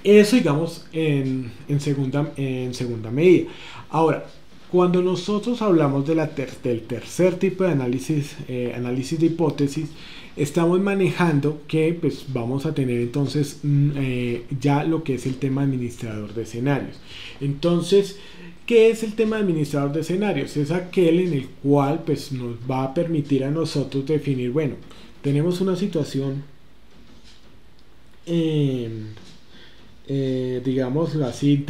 eso digamos en segunda medida. Ahora, cuando nosotros hablamos de del tercer tipo de análisis de hipótesis, estamos manejando que pues vamos a tener entonces ya lo que es el tema administrador de escenarios. Entonces, ¿Qué es el tema de administrador de escenarios? Es aquel en el cual pues nos va a permitir a nosotros definir, bueno, tenemos una situación, digámoslo así,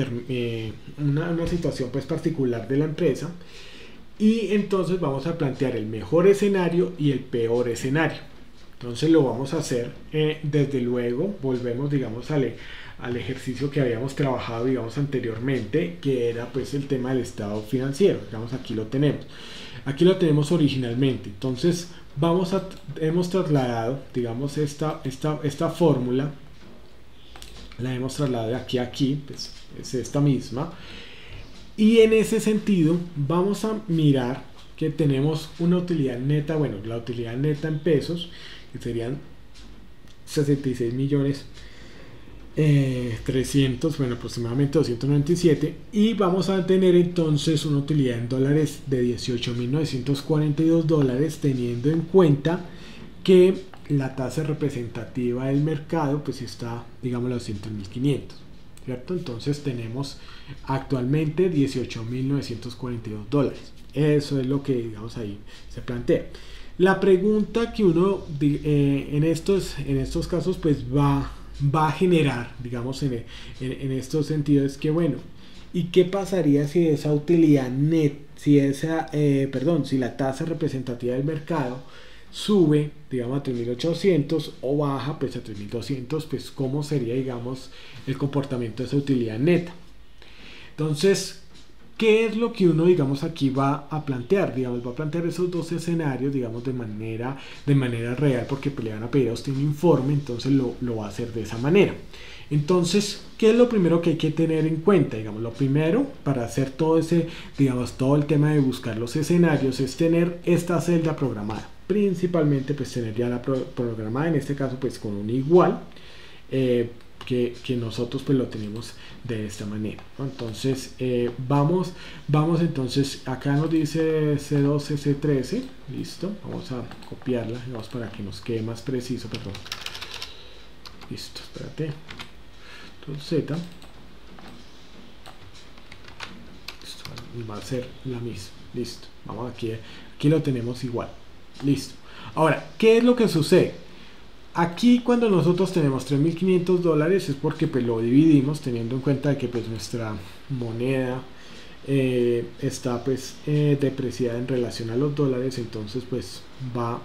una situación pues particular de la empresa, y entonces vamos a plantear el mejor escenario y el peor escenario. Entonces lo vamos a hacer, desde luego, volvemos digamos al ejercicio que habíamos trabajado digamos anteriormente, que era pues el tema del estado financiero. Digamos, aquí lo tenemos originalmente. Entonces hemos trasladado digamos esta fórmula, la hemos trasladado de aquí a aquí, pues es esta misma, y en ese sentido vamos a mirar que tenemos una utilidad neta, bueno, la utilidad neta en pesos, que serían 66 millones 300, bueno, aproximadamente 297, y vamos a tener entonces una utilidad en dólares de 18.942 dólares, teniendo en cuenta que la tasa representativa del mercado pues está, digamos, los 100.500, ¿cierto? Entonces tenemos actualmente 18.942 dólares. Eso es lo que, digamos, ahí se plantea. La pregunta que uno en estos casos pues va a generar, digamos, en estos sentidos, es que bueno, ¿y qué pasaría si esa utilidad net, si la tasa representativa del mercado sube, digamos, a 3.800 o baja pues a 3.200? Pues cómo sería, digamos, el comportamiento de esa utilidad neta. Entonces, ¿qué es lo que uno, digamos, aquí va a plantear? Digamos, va a plantear esos dos escenarios, digamos, de manera real, porque le van a pedir a usted un informe, entonces lo va a hacer de esa manera. Entonces, ¿qué es lo primero que hay que tener en cuenta? Digamos, lo primero, para hacer todo el tema de buscar los escenarios, es tener esta celda programada. Principalmente, pues, tener ya la programada, en este caso, pues, con un igual, que nosotros pues lo tenemos de esta manera, ¿no? Entonces vamos entonces, acá nos dice C12, C13, listo, vamos a copiarla, vamos, para que nos quede más preciso, perdón, listo, espérate, entonces Z, listo, y va a ser la misma, listo, vamos aquí lo tenemos igual, listo. Ahora, ¿qué es lo que sucede? Aquí cuando nosotros tenemos 3.500 dólares es porque pues lo dividimos, teniendo en cuenta que pues nuestra moneda está pues depreciada en relación a los dólares, entonces pues va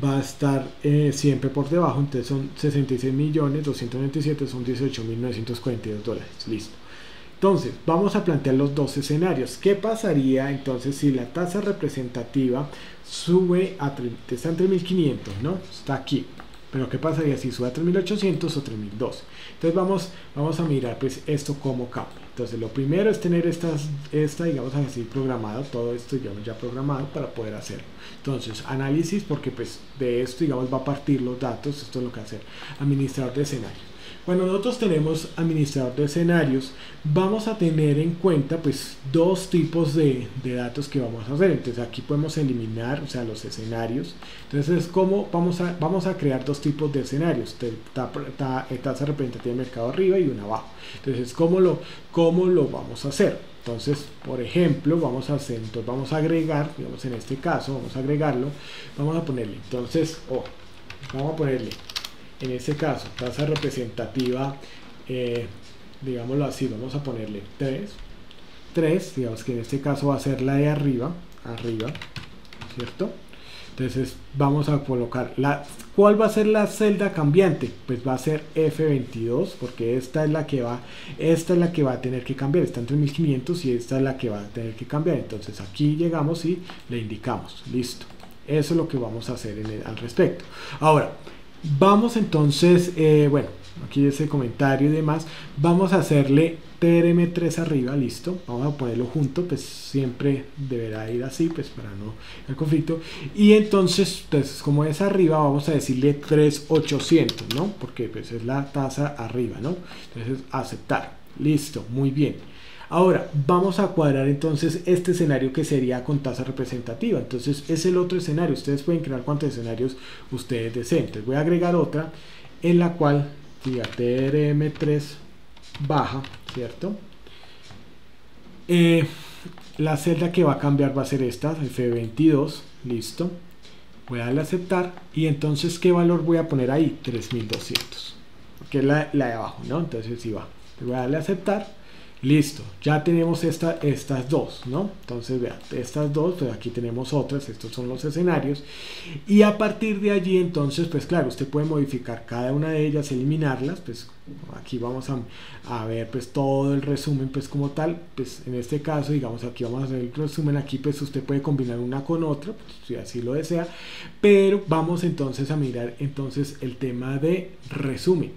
a estar siempre por debajo. Entonces son 66.297, son 18.942 dólares, listo. Entonces vamos a plantear los dos escenarios. ¿Qué pasaría entonces si la tasa representativa sube está en 3.500, ¿no? Está aquí. Pero ¿qué pasaría si sube a 3.800 o 3.012? Entonces vamos a mirar pues esto cómo cambia. Entonces lo primero es tener digamos así, programado, todo esto digamos ya programado para poder hacerlo. Entonces análisis, porque pues de esto digamos va a partir los datos, esto es lo que hace administrador de escenarios. Cuando nosotros tenemos administrador de escenarios, vamos a tener en cuenta pues dos tipos de datos que vamos a hacer. Entonces aquí podemos eliminar, o sea, los escenarios. Entonces, ¿cómo vamos a crear dos tipos de escenarios? Tasa representativa de mercado arriba y una abajo. Entonces, ¿cómo lo vamos a hacer? Entonces, por ejemplo, vamos a agregar, digamos en este caso, vamos a agregarlo, vamos a ponerle, entonces, vamos a ponerle, en este caso, tasa representativa, digámoslo así, vamos a ponerle 3, digamos que en este caso va a ser la de arriba, ¿cierto? Entonces vamos a colocar, ¿cuál va a ser la celda cambiante? Pues va a ser F22, porque esta es la que va a tener que cambiar, está en 3.500 y esta es la que va a tener que cambiar. Entonces aquí llegamos y le indicamos, listo. Eso es lo que vamos a hacer al respecto. Ahora, vamos entonces, bueno, aquí ese comentario y demás, vamos a hacerle TRM3 arriba, listo, vamos a ponerlo junto, pues siempre deberá ir así, pues para no el conflicto, y entonces como es arriba vamos a decirle 3.800, ¿no? Porque pues es la tasa arriba, ¿no? Entonces aceptar, listo, muy bien. Ahora vamos a cuadrar entonces este escenario que sería con tasa representativa. Entonces es el otro escenario. Ustedes pueden crear cuantos escenarios ustedes deseen. Entonces voy a agregar otra en la cual diga TRM3 baja, ¿cierto? Eh, la celda que va a cambiar va a ser esta, F22, listo. Voy a darle a aceptar y entonces ¿qué valor voy a poner ahí? 3200, que es la de abajo, ¿no? Entonces sí va. Voy a darle a aceptar. Listo, ya tenemos estas dos, ¿no? Entonces vean, estas dos, pues aquí tenemos otras, estos son los escenarios. Y a partir de allí, entonces, pues claro, usted puede modificar cada una de ellas, eliminarlas, pues aquí vamos a ver pues todo el resumen pues como tal. Pues en este caso, digamos, aquí vamos a hacer el resumen, aquí pues usted puede combinar una con otra, pues, si así lo desea. Pero vamos entonces a mirar entonces el tema de resumen.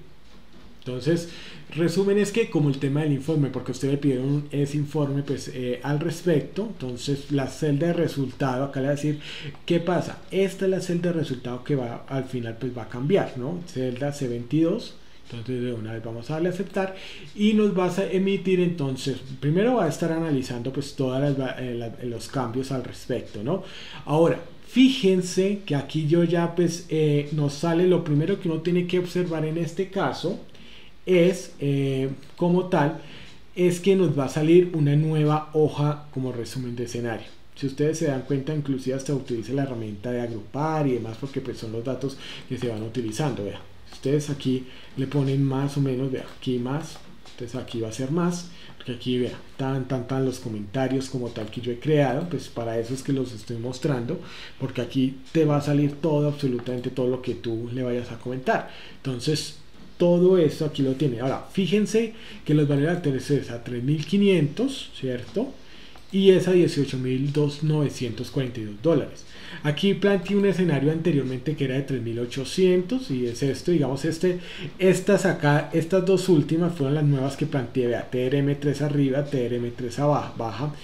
Entonces, resumen es que como el tema del informe, porque ustedes le pidieron ese informe pues al respecto, entonces la celda de resultado, acá le voy a decir, ¿qué pasa? Esta es la celda de resultado que va al final pues va a cambiar, ¿no? Celda C22, entonces de una vez vamos a darle a aceptar y nos va a emitir entonces, primero va a estar analizando pues todos los cambios al respecto, ¿no? Ahora, fíjense que aquí yo ya pues nos sale lo primero que uno tiene que observar en este caso, es como tal es que nos va a salir una nueva hoja como resumen de escenario. Si ustedes se dan cuenta, inclusive hasta utiliza la herramienta de agrupar y demás, porque pues son los datos que se van utilizando. Vean, ustedes aquí le ponen más o menos, vean, aquí más, entonces aquí va a ser más, porque aquí vean, tan los comentarios como tal que yo he creado, pues para eso es que los estoy mostrando, porque aquí te va a salir todo, absolutamente todo lo que tú le vayas a comentar. Entonces todo esto aquí lo tiene. Ahora, fíjense que los valores actuales es a 3.500, ¿cierto? Y es a $18.942. Aquí planteé un escenario anteriormente que era de 3.800 y es esto, digamos, estas dos últimas fueron las nuevas que planteé, vea, TRM3 arriba, TRM3 abajo, baja,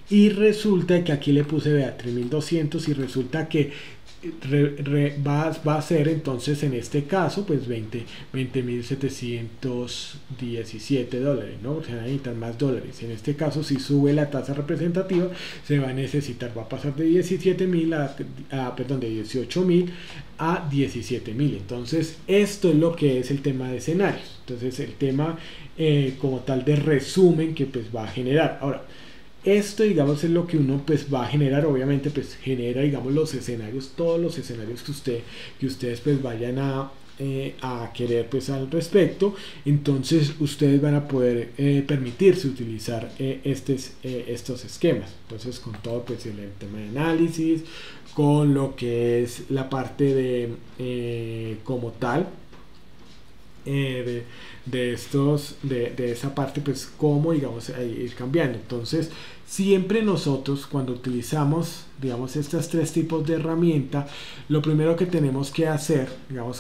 y resulta que aquí le puse, vea, 3.200 y resulta que va a ser entonces en este caso pues $20.717, ¿no? O sea, necesitan más dólares. En este caso, si sube la tasa representativa, se va a necesitar, va a pasar de 17.000 de 18.000 a 17.000. Entonces, esto es lo que es el tema de escenarios. Entonces, el tema como tal de resumen que pues va a generar. Ahora, esto, digamos, es lo que uno pues va a generar. Obviamente pues genera, digamos, los escenarios, todos los escenarios que ustedes pues vayan a querer pues al respecto. Entonces ustedes van a poder permitirse utilizar estos esquemas. Entonces con todo pues el tema de análisis, con lo que es la parte de como tal de esa parte pues cómo, digamos, ir cambiando. Entonces siempre nosotros cuando utilizamos, digamos, estos tres tipos de herramienta, lo primero que tenemos que hacer, digamos,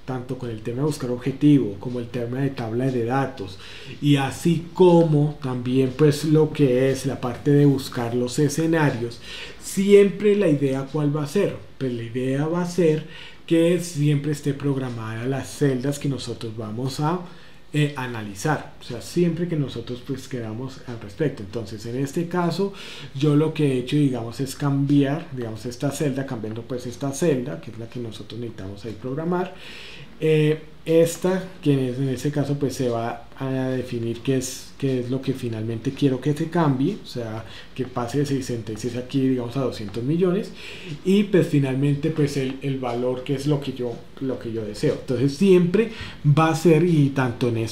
tanto con el tema de buscar objetivo como el tema de tabla de datos y así como también pues lo que es la parte de buscar los escenarios, siempre la idea ¿cuál va a ser? Pues la idea va a ser que siempre esté programada las celdas que nosotros vamos a analizar, o sea, siempre que nosotros pues queramos al respecto. Entonces en este caso yo lo que he hecho, digamos, es cambiar, digamos, esta celda, cambiando pues esta celda que es la que nosotros necesitamos ahí programar, esta que en este caso pues se va a definir qué es lo que finalmente quiero que se cambie, o sea, que pase de 66 aquí, digamos, a 200 millones y pues finalmente pues el valor que es lo que yo deseo. Entonces siempre va a ser, y tanto en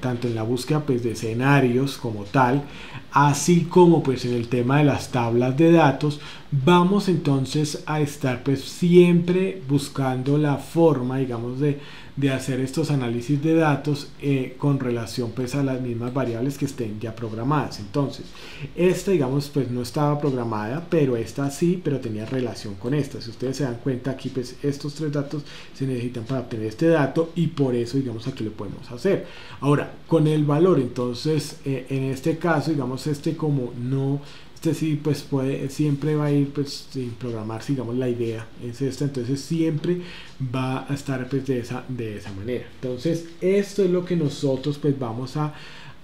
tanto en la búsqueda pues de escenarios como tal, así como pues en el tema de las tablas de datos, vamos entonces a estar pues siempre buscando la forma, digamos, de hacer estos análisis de datos con relación pues a las mismas variables que estén ya programadas. Entonces esta, digamos, pues no estaba programada, pero esta sí, pero tenía relación con esta. Si ustedes se dan cuenta aquí pues estos tres datos se necesitan para obtener este dato y por eso, digamos, aquí lo podemos hacer. Ahora con el valor, entonces en este caso, digamos, como no, sí pues siempre va a ir pues sin programar, digamos, la idea es esta, entonces siempre va a estar pues de esa manera. Entonces esto es lo que nosotros pues vamos a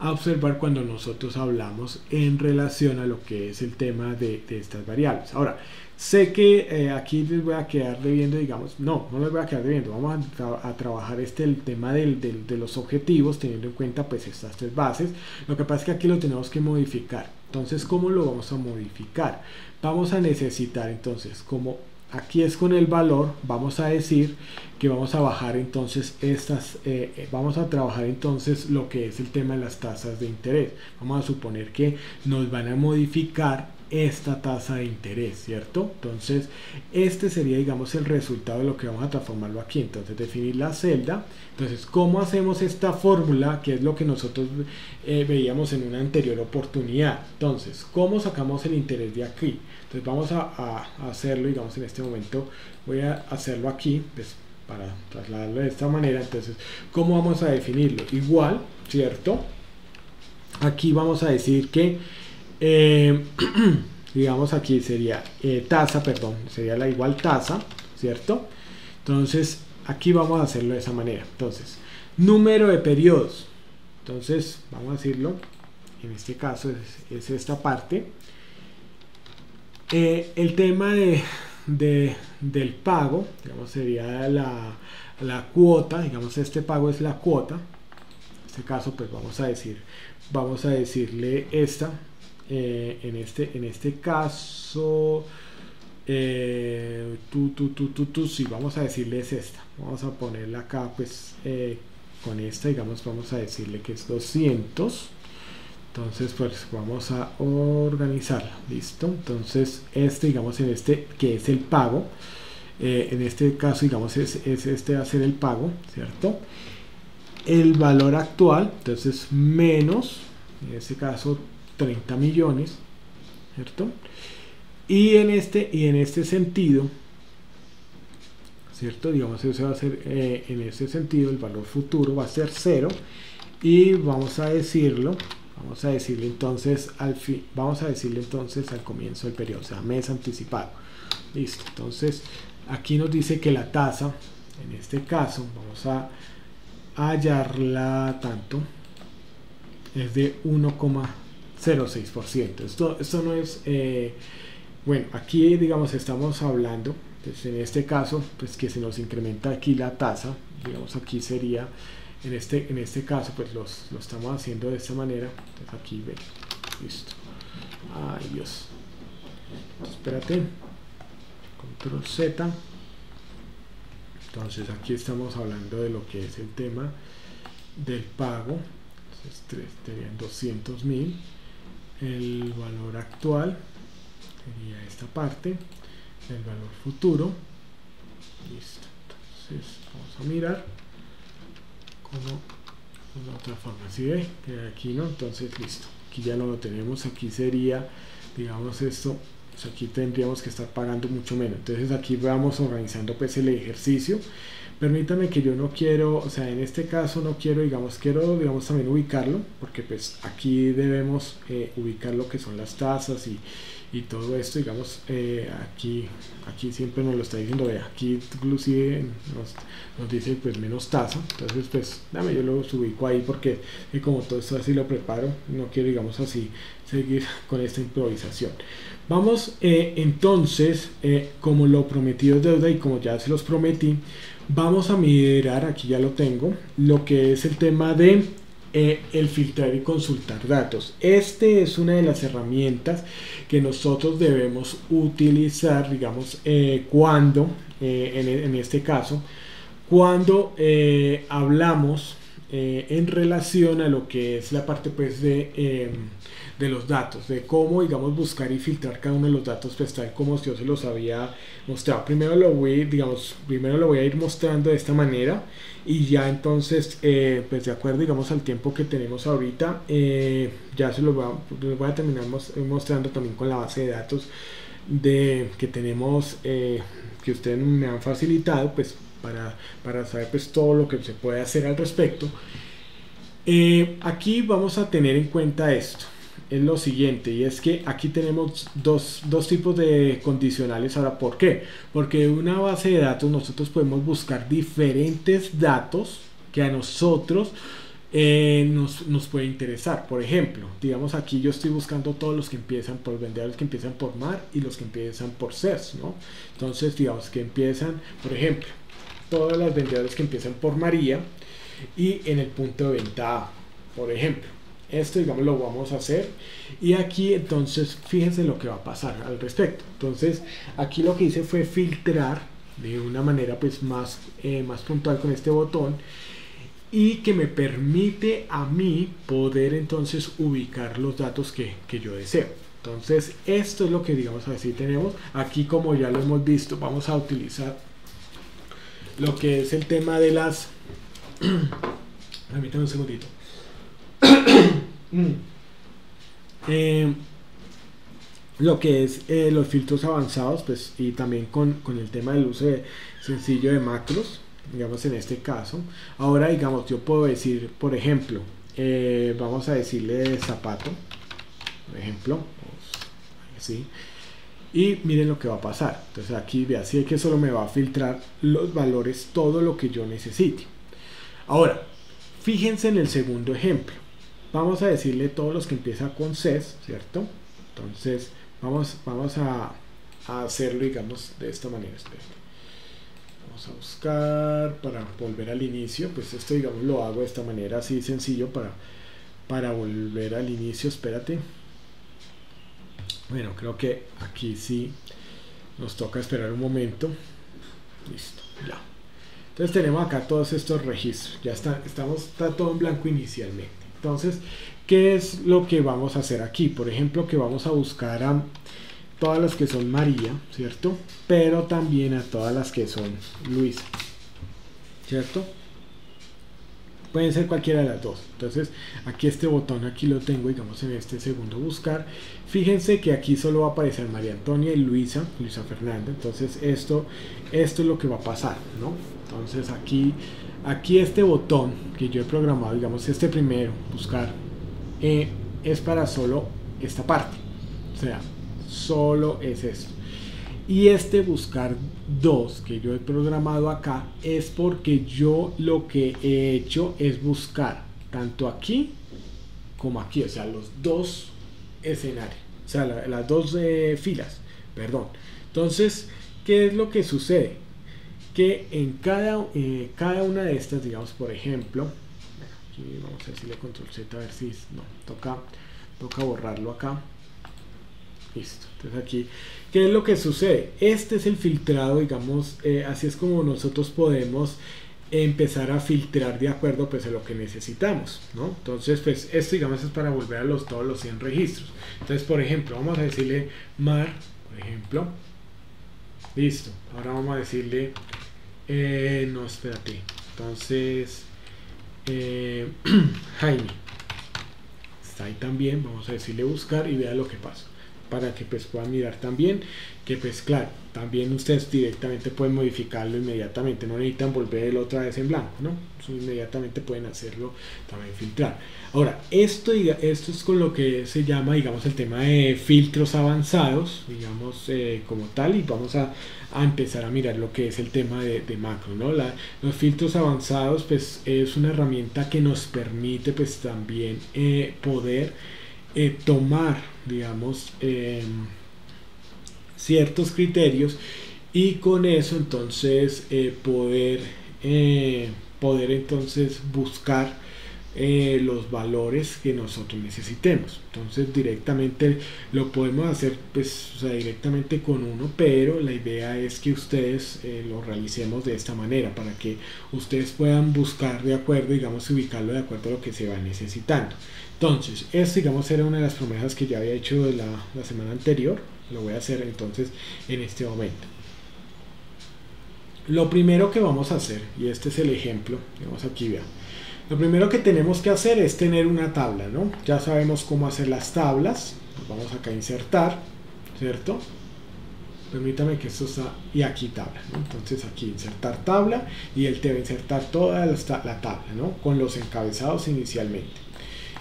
a observar cuando nosotros hablamos en relación a lo que es el tema de estas variables. Ahora, sé que aquí les voy a quedar debiendo, digamos, no les voy a quedar debiendo, vamos a trabajar el tema de los objetivos, teniendo en cuenta pues estas tres bases. Lo que pasa es que aquí lo tenemos que modificar. Entonces, ¿cómo lo vamos a modificar? Vamos a necesitar, entonces, como aquí es con el valor, vamos a decir que vamos a bajar entonces vamos a trabajar entonces lo que es el tema de las tasas de interés. Vamos a suponer que nos van a modificar esta tasa de interés, ¿cierto? Entonces este sería, digamos, el resultado de lo que vamos a transformarlo aquí. Entonces definir la celda. Entonces, ¿cómo hacemos esta fórmula? Que es lo que nosotros veíamos en una anterior oportunidad. Entonces, ¿cómo sacamos el interés de aquí? Entonces vamos a hacerlo, digamos, en este momento voy a hacerlo aquí, pues, para trasladarlo de esta manera. Entonces, ¿cómo vamos a definirlo? Igual, ¿cierto? Aquí vamos a decir que digamos aquí sería tasa, perdón, sería la igual tasa, ¿cierto? Entonces aquí vamos a hacerlo de esa manera. Entonces, número de periodos, entonces vamos a decirlo, en este caso es esta parte. El tema del pago, digamos, sería la cuota, digamos, este pago es la cuota. En este caso pues vamos a decirle esta. En este caso sí, vamos a decirles esta, vamos a ponerla acá pues con esta, digamos, vamos a decirle que es 200. Entonces pues vamos a organizarla, listo. Entonces digamos, en este que es el pago, en este caso, digamos, es este va a ser el pago, ¿cierto? El valor actual, entonces menos, en este caso 30 millones, ¿cierto? Y en este sentido, ¿cierto? Digamos, eso va a ser, en este sentido, el valor futuro va a ser 0 y vamos a decirle entonces al comienzo del periodo, o sea, mes anticipado. Listo. Entonces, aquí nos dice que la tasa, en este caso, vamos a hallarla tanto, es de 1,06%. Esto no es, bueno, aquí digamos estamos hablando, pues en este caso, pues que se nos incrementa aquí la tasa, digamos aquí sería, en este caso, pues lo estamos haciendo de esta manera. Entonces aquí ven, listo. Ay Dios, espérate, control Z. Entonces aquí estamos hablando de lo que es el tema del pago. Entonces serían 200.000. El valor actual sería esta parte, el valor futuro. Listo. Entonces vamos a mirar como de otra forma, ¿sí ve? Que aquí no, entonces listo, aquí ya no lo tenemos, aquí sería, digamos, esto, pues aquí tendríamos que estar pagando mucho menos. Entonces aquí vamos organizando pues el ejercicio. Permítame que yo no quiero, o sea, en este caso no quiero, quiero también ubicarlo, porque pues aquí debemos ubicar lo que son las tasas y todo esto, digamos, aquí siempre nos lo está diciendo, vea, aquí inclusive nos dice pues menos tasa. Entonces pues yo lo ubico ahí porque como todo esto así lo preparo, no quiero, digamos, así seguir con esta improvisación. Vamos entonces, como lo prometido es deuda y como ya se los prometí, vamos a mirar, aquí ya lo tengo, lo que es el tema de el filtrar y consultar datos. Este es una de las herramientas que nosotros debemos utilizar, digamos, cuando, en este caso, cuando hablamos en relación a lo que es la parte pues de los datos, de cómo, digamos, buscar y filtrar cada uno de los datos, pues tal como yo se los había mostrado. Primero lo voy a ir mostrando de esta manera y ya entonces pues de acuerdo, digamos, al tiempo que tenemos ahorita, ya les voy a terminar mostrando también con la base de datos que tenemos, que ustedes me han facilitado pues para saber pues todo lo que se puede hacer al respecto. Aquí vamos a tener en cuenta esto, es lo siguiente, y es que aquí tenemos dos tipos de condicionales. Ahora, ¿por qué? Porque en una base de datos nosotros podemos buscar diferentes datos que a nosotros nos puede interesar. Por ejemplo, digamos aquí yo estoy buscando todos los que empiezan por vendedores que empiezan por mar y los que empiezan por CES, ¿no? Entonces, digamos que empiezan, por ejemplo, todos los vendedores que empiezan por María y en el punto de venta A, por ejemplo. Esto, digamos, lo vamos a hacer y aquí entonces fíjense lo que va a pasar al respecto. Entonces aquí lo que hice fue filtrar de una manera pues más puntual con este botón y que me permite a mí poder entonces ubicar los datos que yo deseo. Entonces esto es lo que, digamos, así tenemos aquí. Como ya lo hemos visto, vamos a utilizar lo que es el tema de las permítame un segundito. Lo que es los filtros avanzados, pues, y también con el tema del uso sencillo de macros, digamos, en este caso. Ahora, digamos, yo puedo decir, por ejemplo, vamos a decirle zapato, por ejemplo, así, y miren lo que va a pasar. Entonces aquí vea, así que solo me va a filtrar los valores, todo lo que yo necesite. Ahora, fíjense en el segundo ejemplo. Vamos a decirle todos los que empiezan con CES, ¿cierto? Entonces vamos a hacerlo, digamos, de esta manera. Espérate. Vamos a buscar para volver al inicio. Pues esto, digamos, lo hago de esta manera, así sencillo para volver al inicio. Espérate. Bueno, creo que aquí sí nos toca esperar un momento. Listo, ya. Entonces tenemos acá todos estos registros. Ya está todo en blanco inicialmente. Entonces, ¿qué es lo que vamos a hacer aquí? Por ejemplo, que vamos a buscar a todas las que son María, ¿cierto? Pero también a todas las que son Luisa, ¿cierto? Pueden ser cualquiera de las dos. Entonces, aquí este botón, aquí lo tengo, digamos, en este segundo buscar. Fíjense que aquí solo va a aparecer María Antonia y Luisa Fernanda. Entonces, esto es lo que va a pasar, ¿no? Entonces, aquí este botón que yo he programado, digamos, este primero, buscar, es para solo esta parte. O sea, solo es esto. Y este buscar 2 que yo he programado acá es porque yo lo que he hecho es buscar tanto aquí como aquí, o sea, los dos escenarios, o sea, las dos filas, perdón. Entonces, ¿qué es lo que sucede? Que en cada una de estas, digamos, por ejemplo, aquí vamos a decirle control Z a ver si no, toca borrarlo acá. Listo. Entonces aquí, ¿qué es lo que sucede? Este es el filtrado, digamos, así es como nosotros podemos empezar a filtrar de acuerdo pues a lo que necesitamos, ¿no? Entonces, pues esto, digamos, es para volver a todos los 100 registros. Entonces, por ejemplo, vamos a decirle Mar, por ejemplo. Listo. Ahora vamos a decirle no, espérate. Entonces, Jaime está ahí también. Vamos a decirle buscar y vea lo que pasa, para que pues puedan mirar también que pues claro, también ustedes directamente pueden modificarlo inmediatamente, no necesitan volverlo otra vez en blanco, ¿no? Inmediatamente pueden hacerlo, también filtrar. Ahora, esto es con lo que se llama, digamos, el tema de filtros avanzados, digamos, como tal, y vamos a empezar a mirar lo que es el tema de macro, ¿no? Los filtros avanzados pues es una herramienta que nos permite pues también poder tomar, digamos, ciertos criterios y con eso entonces poder entonces buscar los valores que nosotros necesitemos. Entonces directamente lo podemos hacer pues, o sea, directamente con uno, pero la idea es que ustedes lo realicemos de esta manera para que ustedes puedan buscar de acuerdo, digamos, ubicarlo de acuerdo a lo que se va necesitando. Entonces, esto, digamos, era una de las promesas que ya había hecho de la semana anterior. Lo voy a hacer entonces en este momento. Lo primero que vamos a hacer, y este es el ejemplo, vamos aquí, vean. Lo primero que tenemos que hacer es tener una tabla, ¿no? Ya sabemos cómo hacer las tablas. Vamos acá a insertar, ¿cierto? Permítame que esto está, y aquí tabla, ¿no? Entonces aquí insertar tabla y él te va a insertar toda la tabla, ¿no? Con los encabezados inicialmente.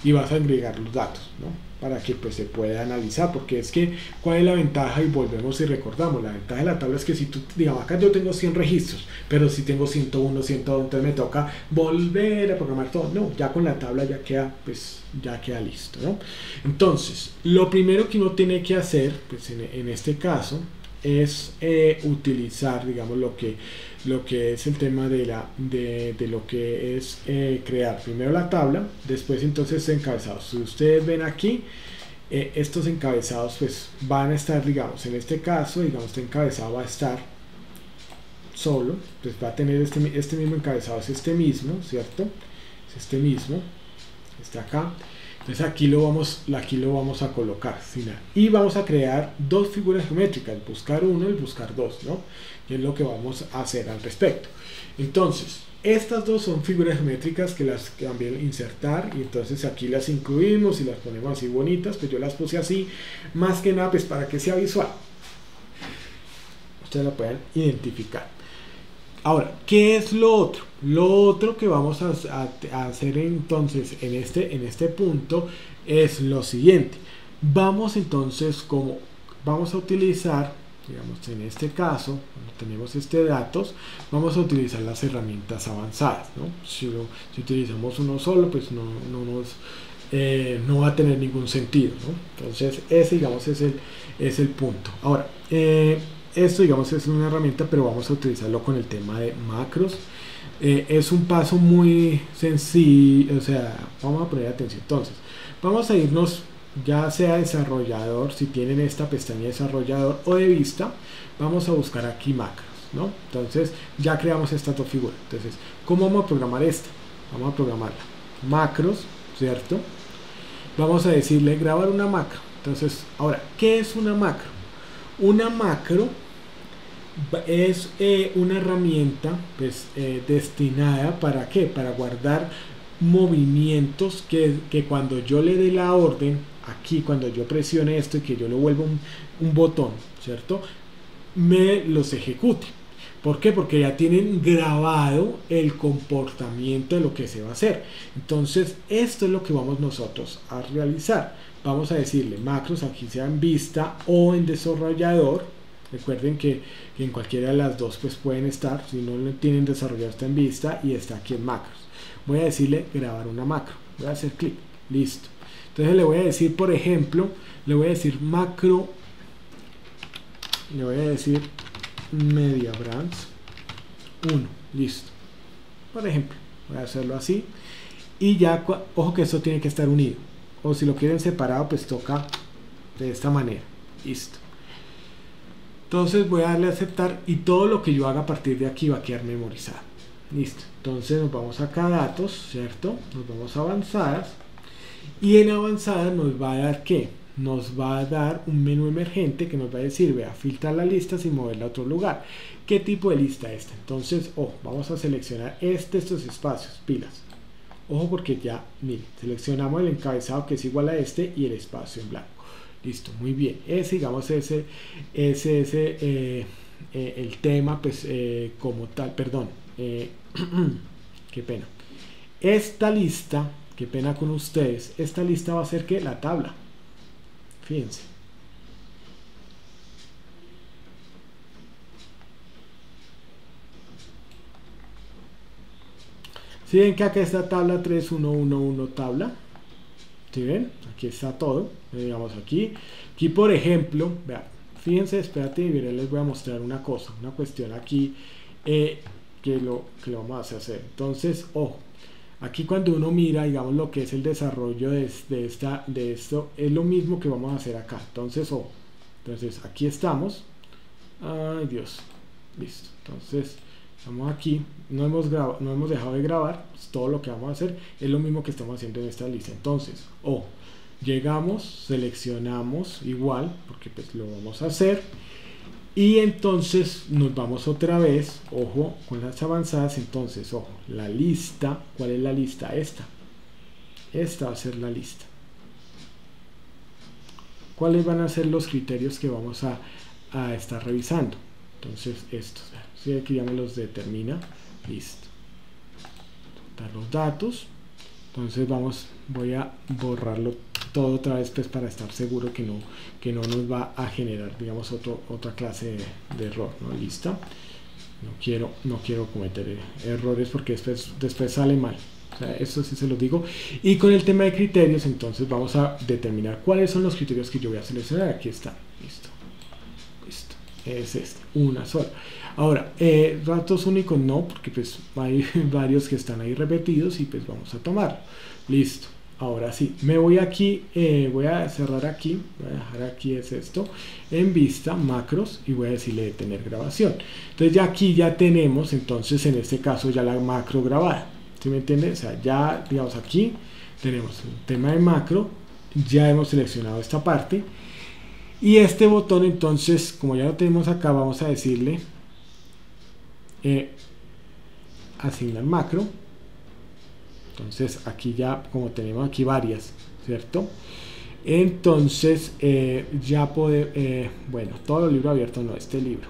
y vas a agregar los datos, ¿no? Para que pues se pueda analizar, porque es que ¿cuál es la ventaja? Y volvemos y recordamos, la ventaja de la tabla es que si tú, digamos, acá yo tengo 100 registros, pero si tengo 101, 102, entonces me toca volver a programar todo. No, ya con la tabla ya queda, pues ya queda listo, ¿no? Entonces, lo primero que uno tiene que hacer, pues en este caso, es utilizar, digamos, lo que es el tema de lo que es crear primero la tabla, después entonces encabezados. Si ustedes ven aquí, estos encabezados pues van a estar, digamos, en este caso, digamos, este encabezado va a estar solo, pues va a tener este mismo encabezado, es este mismo, ¿cierto? Es este mismo, está acá. Entonces aquí lo vamos a colocar, ¿sí? Y vamos a crear dos figuras geométricas, el buscar uno y el buscar dos, ¿no? Y es lo que vamos a hacer al respecto. Entonces, estas dos son figuras geométricas que las también insertar, y entonces aquí las incluimos y las ponemos así bonitas, pues yo las puse así, más que nada pues para que sea visual. Ustedes lo pueden identificar. Ahora, ¿qué es lo otro? Lo otro que vamos a hacer entonces en este punto es lo siguiente. Vamos entonces, como vamos a utilizar, digamos, en este caso, cuando tenemos datos, vamos a utilizar las herramientas avanzadas, ¿no? Si utilizamos uno solo, pues no va a tener ningún sentido, ¿no? Entonces, ese, digamos, es el punto. Ahora, esto, digamos, es una herramienta, pero vamos a utilizarlo con el tema de macros. Es un paso muy sencillo, o sea, vamos a poner atención. Entonces, vamos a irnos, ya sea desarrollador, si tienen esta pestaña desarrollador, o de vista, vamos a buscar aquí macros, ¿no? Entonces, ya creamos estas dos figuras. Entonces, ¿cómo vamos a programar esta? Vamos a programarla. Macros, ¿cierto? Vamos a decirle grabar una macro. Entonces, ahora, ¿qué es una macro? Una macro es una herramienta pues, destinada ¿para qué? Para guardar movimientos que cuando yo le dé la orden, aquí cuando yo presione esto y que yo le vuelva un botón, ¿cierto? Me los ejecute. ¿Por qué? Porque ya tienen grabado el comportamiento de lo que se va a hacer. Entonces, esto es lo que vamos nosotros a realizar. Vamos a decirle macros, aquí sea en vista o en desarrollador. Recuerden que en cualquiera de las dos pues pueden estar. Si no lo tienen desarrollado, está en vista y está aquí en macros. Voy a decirle grabar una macro. Voy a hacer clic. Listo. Entonces le voy a decir, por ejemplo, le voy a decir macro. Le voy a decir media brands 1. Listo. Por ejemplo, voy a hacerlo así. Y ya, ojo que esto tiene que estar unido. O si lo quieren separado, pues toca de esta manera. Listo. Entonces voy a darle a aceptar y todo lo que yo haga a partir de aquí va a quedar memorizado. Listo. Entonces nos vamos acá a datos, ¿cierto? Nos vamos a avanzadas. Y en avanzadas nos va a dar ¿qué? Nos va a dar un menú emergente que nos va a decir, vea, filtrar las listas y moverla a otro lugar. ¿Qué tipo de lista es esta? Entonces, vamos a seleccionar estos espacios, pilas. Ojo porque ya, miren, seleccionamos el encabezado que es igual a este y el espacio en blanco. Listo, muy bien. Digamos, ese el tema, pues, como tal, perdón, qué pena. Esta lista, qué pena con ustedes, esta lista va a ser que la tabla. Fíjense. ¿Sí ven que acá está tabla 3111 tabla? ¿Sí ven? Aquí está todo. Digamos aquí. Aquí, por ejemplo, vean, fíjense, espérate, les voy a mostrar una cosa, una cuestión aquí que lo vamos a hacer. Entonces, ojo, aquí cuando uno mira, digamos, lo que es el desarrollo de esto, es lo mismo que vamos a hacer acá. Entonces, ojo, entonces aquí estamos. Ay, Dios. Listo. Entonces, estamos aquí, no hemos dejado de grabar, pues todo lo que vamos a hacer es lo mismo que estamos haciendo en esta lista. Entonces, llegamos, seleccionamos igual, porque pues lo vamos a hacer, y entonces nos vamos otra vez, ojo, con las avanzadas. Entonces, ojo, la lista, ¿cuál es la lista? Esta va a ser la lista. ¿Cuáles van a ser los criterios que vamos a estar revisando? Entonces, estos, si aquí ya me los determina, listo. Dar los datos. Entonces voy a borrarlo todo otra vez, pues, para estar seguro que no nos va a generar, digamos, otra clase de error, ¿no? Listo. No quiero cometer errores porque después sale mal. O sea, eso sí se lo digo. Y con el tema de criterios, entonces vamos a determinar cuáles son los criterios que yo voy a seleccionar. Aquí está. Listo. Listo. Es este. Una sola. Ahora, datos únicos no, porque pues hay varios que están ahí repetidos y pues vamos a tomar. Listo. Ahora sí, me voy aquí, voy a cerrar aquí, voy a dejar aquí es esto, en vista, macros, y voy a decirle detener grabación. Entonces ya aquí ya tenemos, entonces en este caso ya la macro grabada, ¿sí me entiende? O sea, ya digamos aquí tenemos el tema de macro, ya hemos seleccionado esta parte, y este botón entonces, como ya lo tenemos acá, vamos a decirle asignar macro. Entonces aquí ya, como tenemos aquí varias, ¿cierto? Entonces ya podemos, bueno, todos los libros abiertos, no, este libro,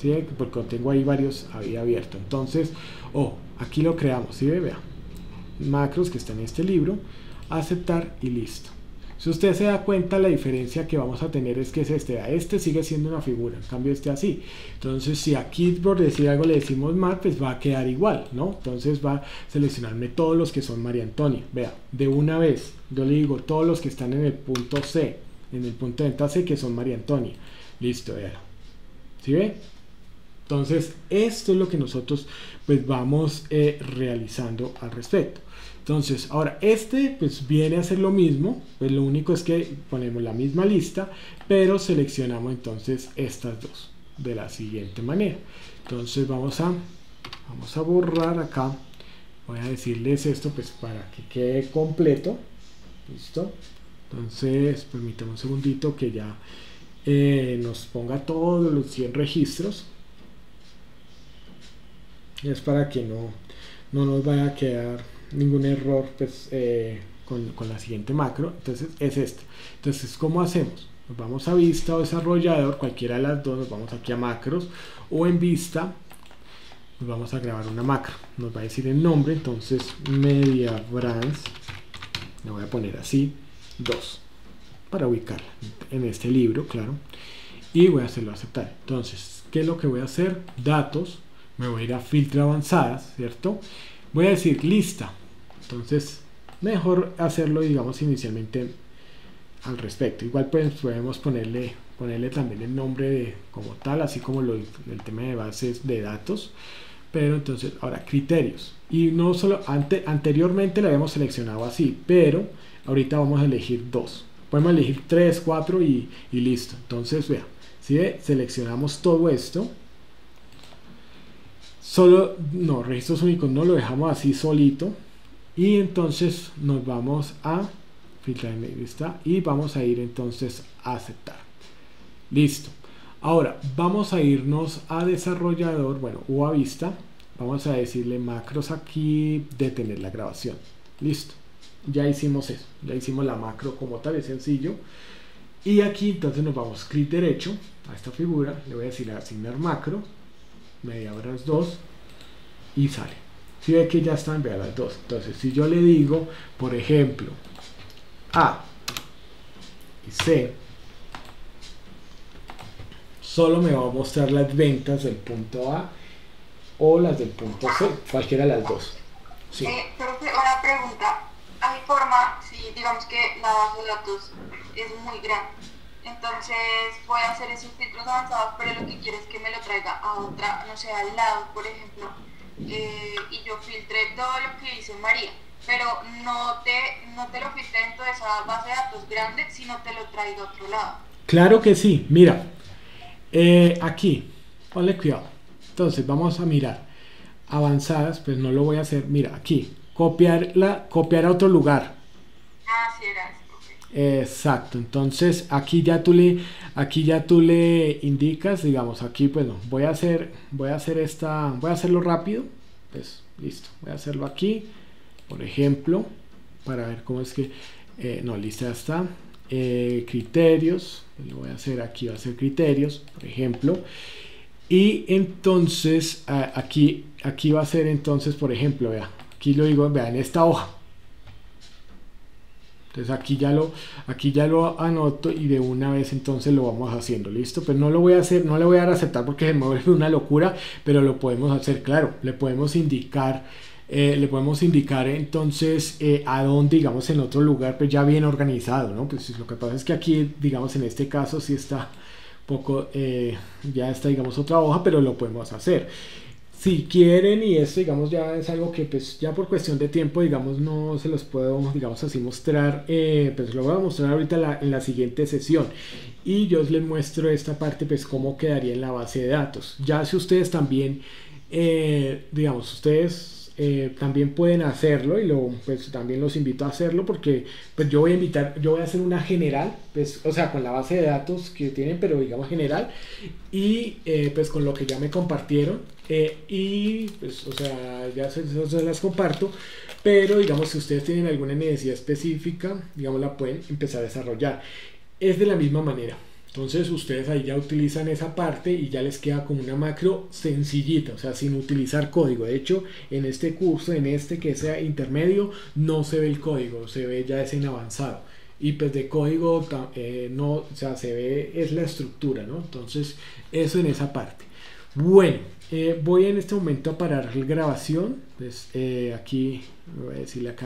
¿sí? Porque tengo ahí varios ahí abiertos. Entonces, aquí lo creamos, ¿sí? Vea, macros que está en este libro, aceptar y listo. Si usted se da cuenta, la diferencia que vamos a tener es que este sigue siendo una figura, en cambio este así. Entonces, si aquí por decir algo le decimos mar, pues va a quedar igual, ¿no? Entonces va a seleccionarme todos los que son María Antonia. Vea, de una vez, yo le digo todos los que están en el punto C, en el punto de venta C, que son María Antonia. Listo, vea. ¿Sí ve? Entonces, esto es lo que nosotros pues vamos realizando al respecto. Entonces, ahora pues viene a ser lo mismo, pues lo único es que ponemos la misma lista, pero seleccionamos entonces estas dos de la siguiente manera. Entonces vamos a borrar acá, voy a decirles esto pues para que quede completo. Listo. Entonces, permítame un segundito que ya nos ponga todos los 100 registros. Es para que no nos vaya a quedar ningún error pues, con la siguiente macro. Entonces es esto. Entonces, ¿cómo hacemos? Nos vamos a vista o desarrollador, cualquiera de las dos, nos vamos aquí a macros, o en vista nos vamos a grabar una macro, nos va a decir el nombre. Entonces media brands, le voy a poner así 2 para ubicarla en este libro, claro, y voy a hacerlo aceptar. Entonces, ¿qué es lo que voy a hacer? Datos, me voy a ir a filtro avanzadas, ¿cierto? Voy a decir lista. Entonces, mejor hacerlo, digamos, inicialmente al respecto. Igual pues podemos ponerle también el nombre como tal, así como el tema de bases de datos. Pero entonces, ahora criterios. Y no solo, anteriormente lo habíamos seleccionado así, pero ahorita vamos a elegir 2. Podemos elegir 3, 4 y listo. Entonces, vea, ¿sí? Seleccionamos todo esto. Registros únicos no lo dejamos así solito. Y entonces nos vamos a filtrar en lista y vamos a ir entonces a aceptar. Listo. Ahora vamos a irnos a desarrollador, bueno, o a vista. Vamos a decirle macros aquí, detener la grabación. Listo. Ya hicimos eso. Ya hicimos la macro como tal, es sencillo. Y aquí entonces nos vamos clic derecho a esta figura. Le voy a decir asignar macro. Media horas 2 y sale. Si ve que ya están, vea las dos. Entonces, si yo le digo, por ejemplo, A y C, solo me va a mostrar las ventas del punto A o las del punto C, cualquiera de las dos. Sí. Pero una pregunta, hay forma, si digamos que la base de datos es muy grande, entonces voy a hacer esos filtros avanzados, pero lo que quiero es que me lo traiga a otra, no sé, al lado, por ejemplo, y yo filtré todo lo que dice María, pero no te lo filtré dentro de esa base de datos grande, sino te lo traigo a otro lado. Claro que sí, mira, aquí, ponle cuidado. Entonces vamos a mirar avanzadas, pues no lo voy a hacer, mira, aquí, copiar a otro lugar. Ah, sí, era eso. Okay. Exacto, entonces aquí ya tú le indicas, digamos, aquí pues no, voy a hacerlo rápido, pues listo, voy a hacerlo aquí, por ejemplo, para ver cómo es que, no, listo, ya está, criterios, lo voy a hacer aquí, va a ser criterios, por ejemplo, y entonces aquí va a ser entonces, por ejemplo, vea, aquí lo digo, vean, esta hoja. Entonces aquí ya lo anoto y de una vez entonces lo vamos haciendo, listo. Pero no lo voy a hacer, no le voy a dar a aceptar porque se me vuelve una locura, pero lo podemos hacer, claro. Le podemos indicar entonces a dónde, digamos, en otro lugar, pues ya bien organizado, ¿no? Pues lo que pasa es que aquí, digamos, en este caso sí está poco, ya está, digamos, otra hoja, pero lo podemos hacer. Si quieren, y esto digamos ya es algo que pues ya por cuestión de tiempo digamos no se los puedo digamos así mostrar, pues lo voy a mostrar ahorita en la siguiente sesión, y yo les muestro esta parte pues cómo quedaría en la base de datos. Ya si ustedes también digamos ustedes también pueden hacerlo, y pues también los invito a hacerlo, porque pues yo voy a hacer una general, pues, o sea, con la base de datos que tienen, pero digamos general, y pues con lo que ya me compartieron, y pues, o sea, ya se las comparto, pero digamos si ustedes tienen alguna necesidad específica, digamos la pueden empezar a desarrollar. Es de la misma manera. Entonces ustedes ahí ya utilizan esa parte y ya les queda como una macro sencillita, o sea, sin utilizar código. De hecho, en este curso, en este que sea intermedio, no se ve el código, se ve ya es en avanzado. Y pues de código no, o sea, se ve es la estructura, ¿no? Entonces, eso en esa parte. Bueno, voy en este momento a parar la grabación. Pues aquí voy a decirle acá.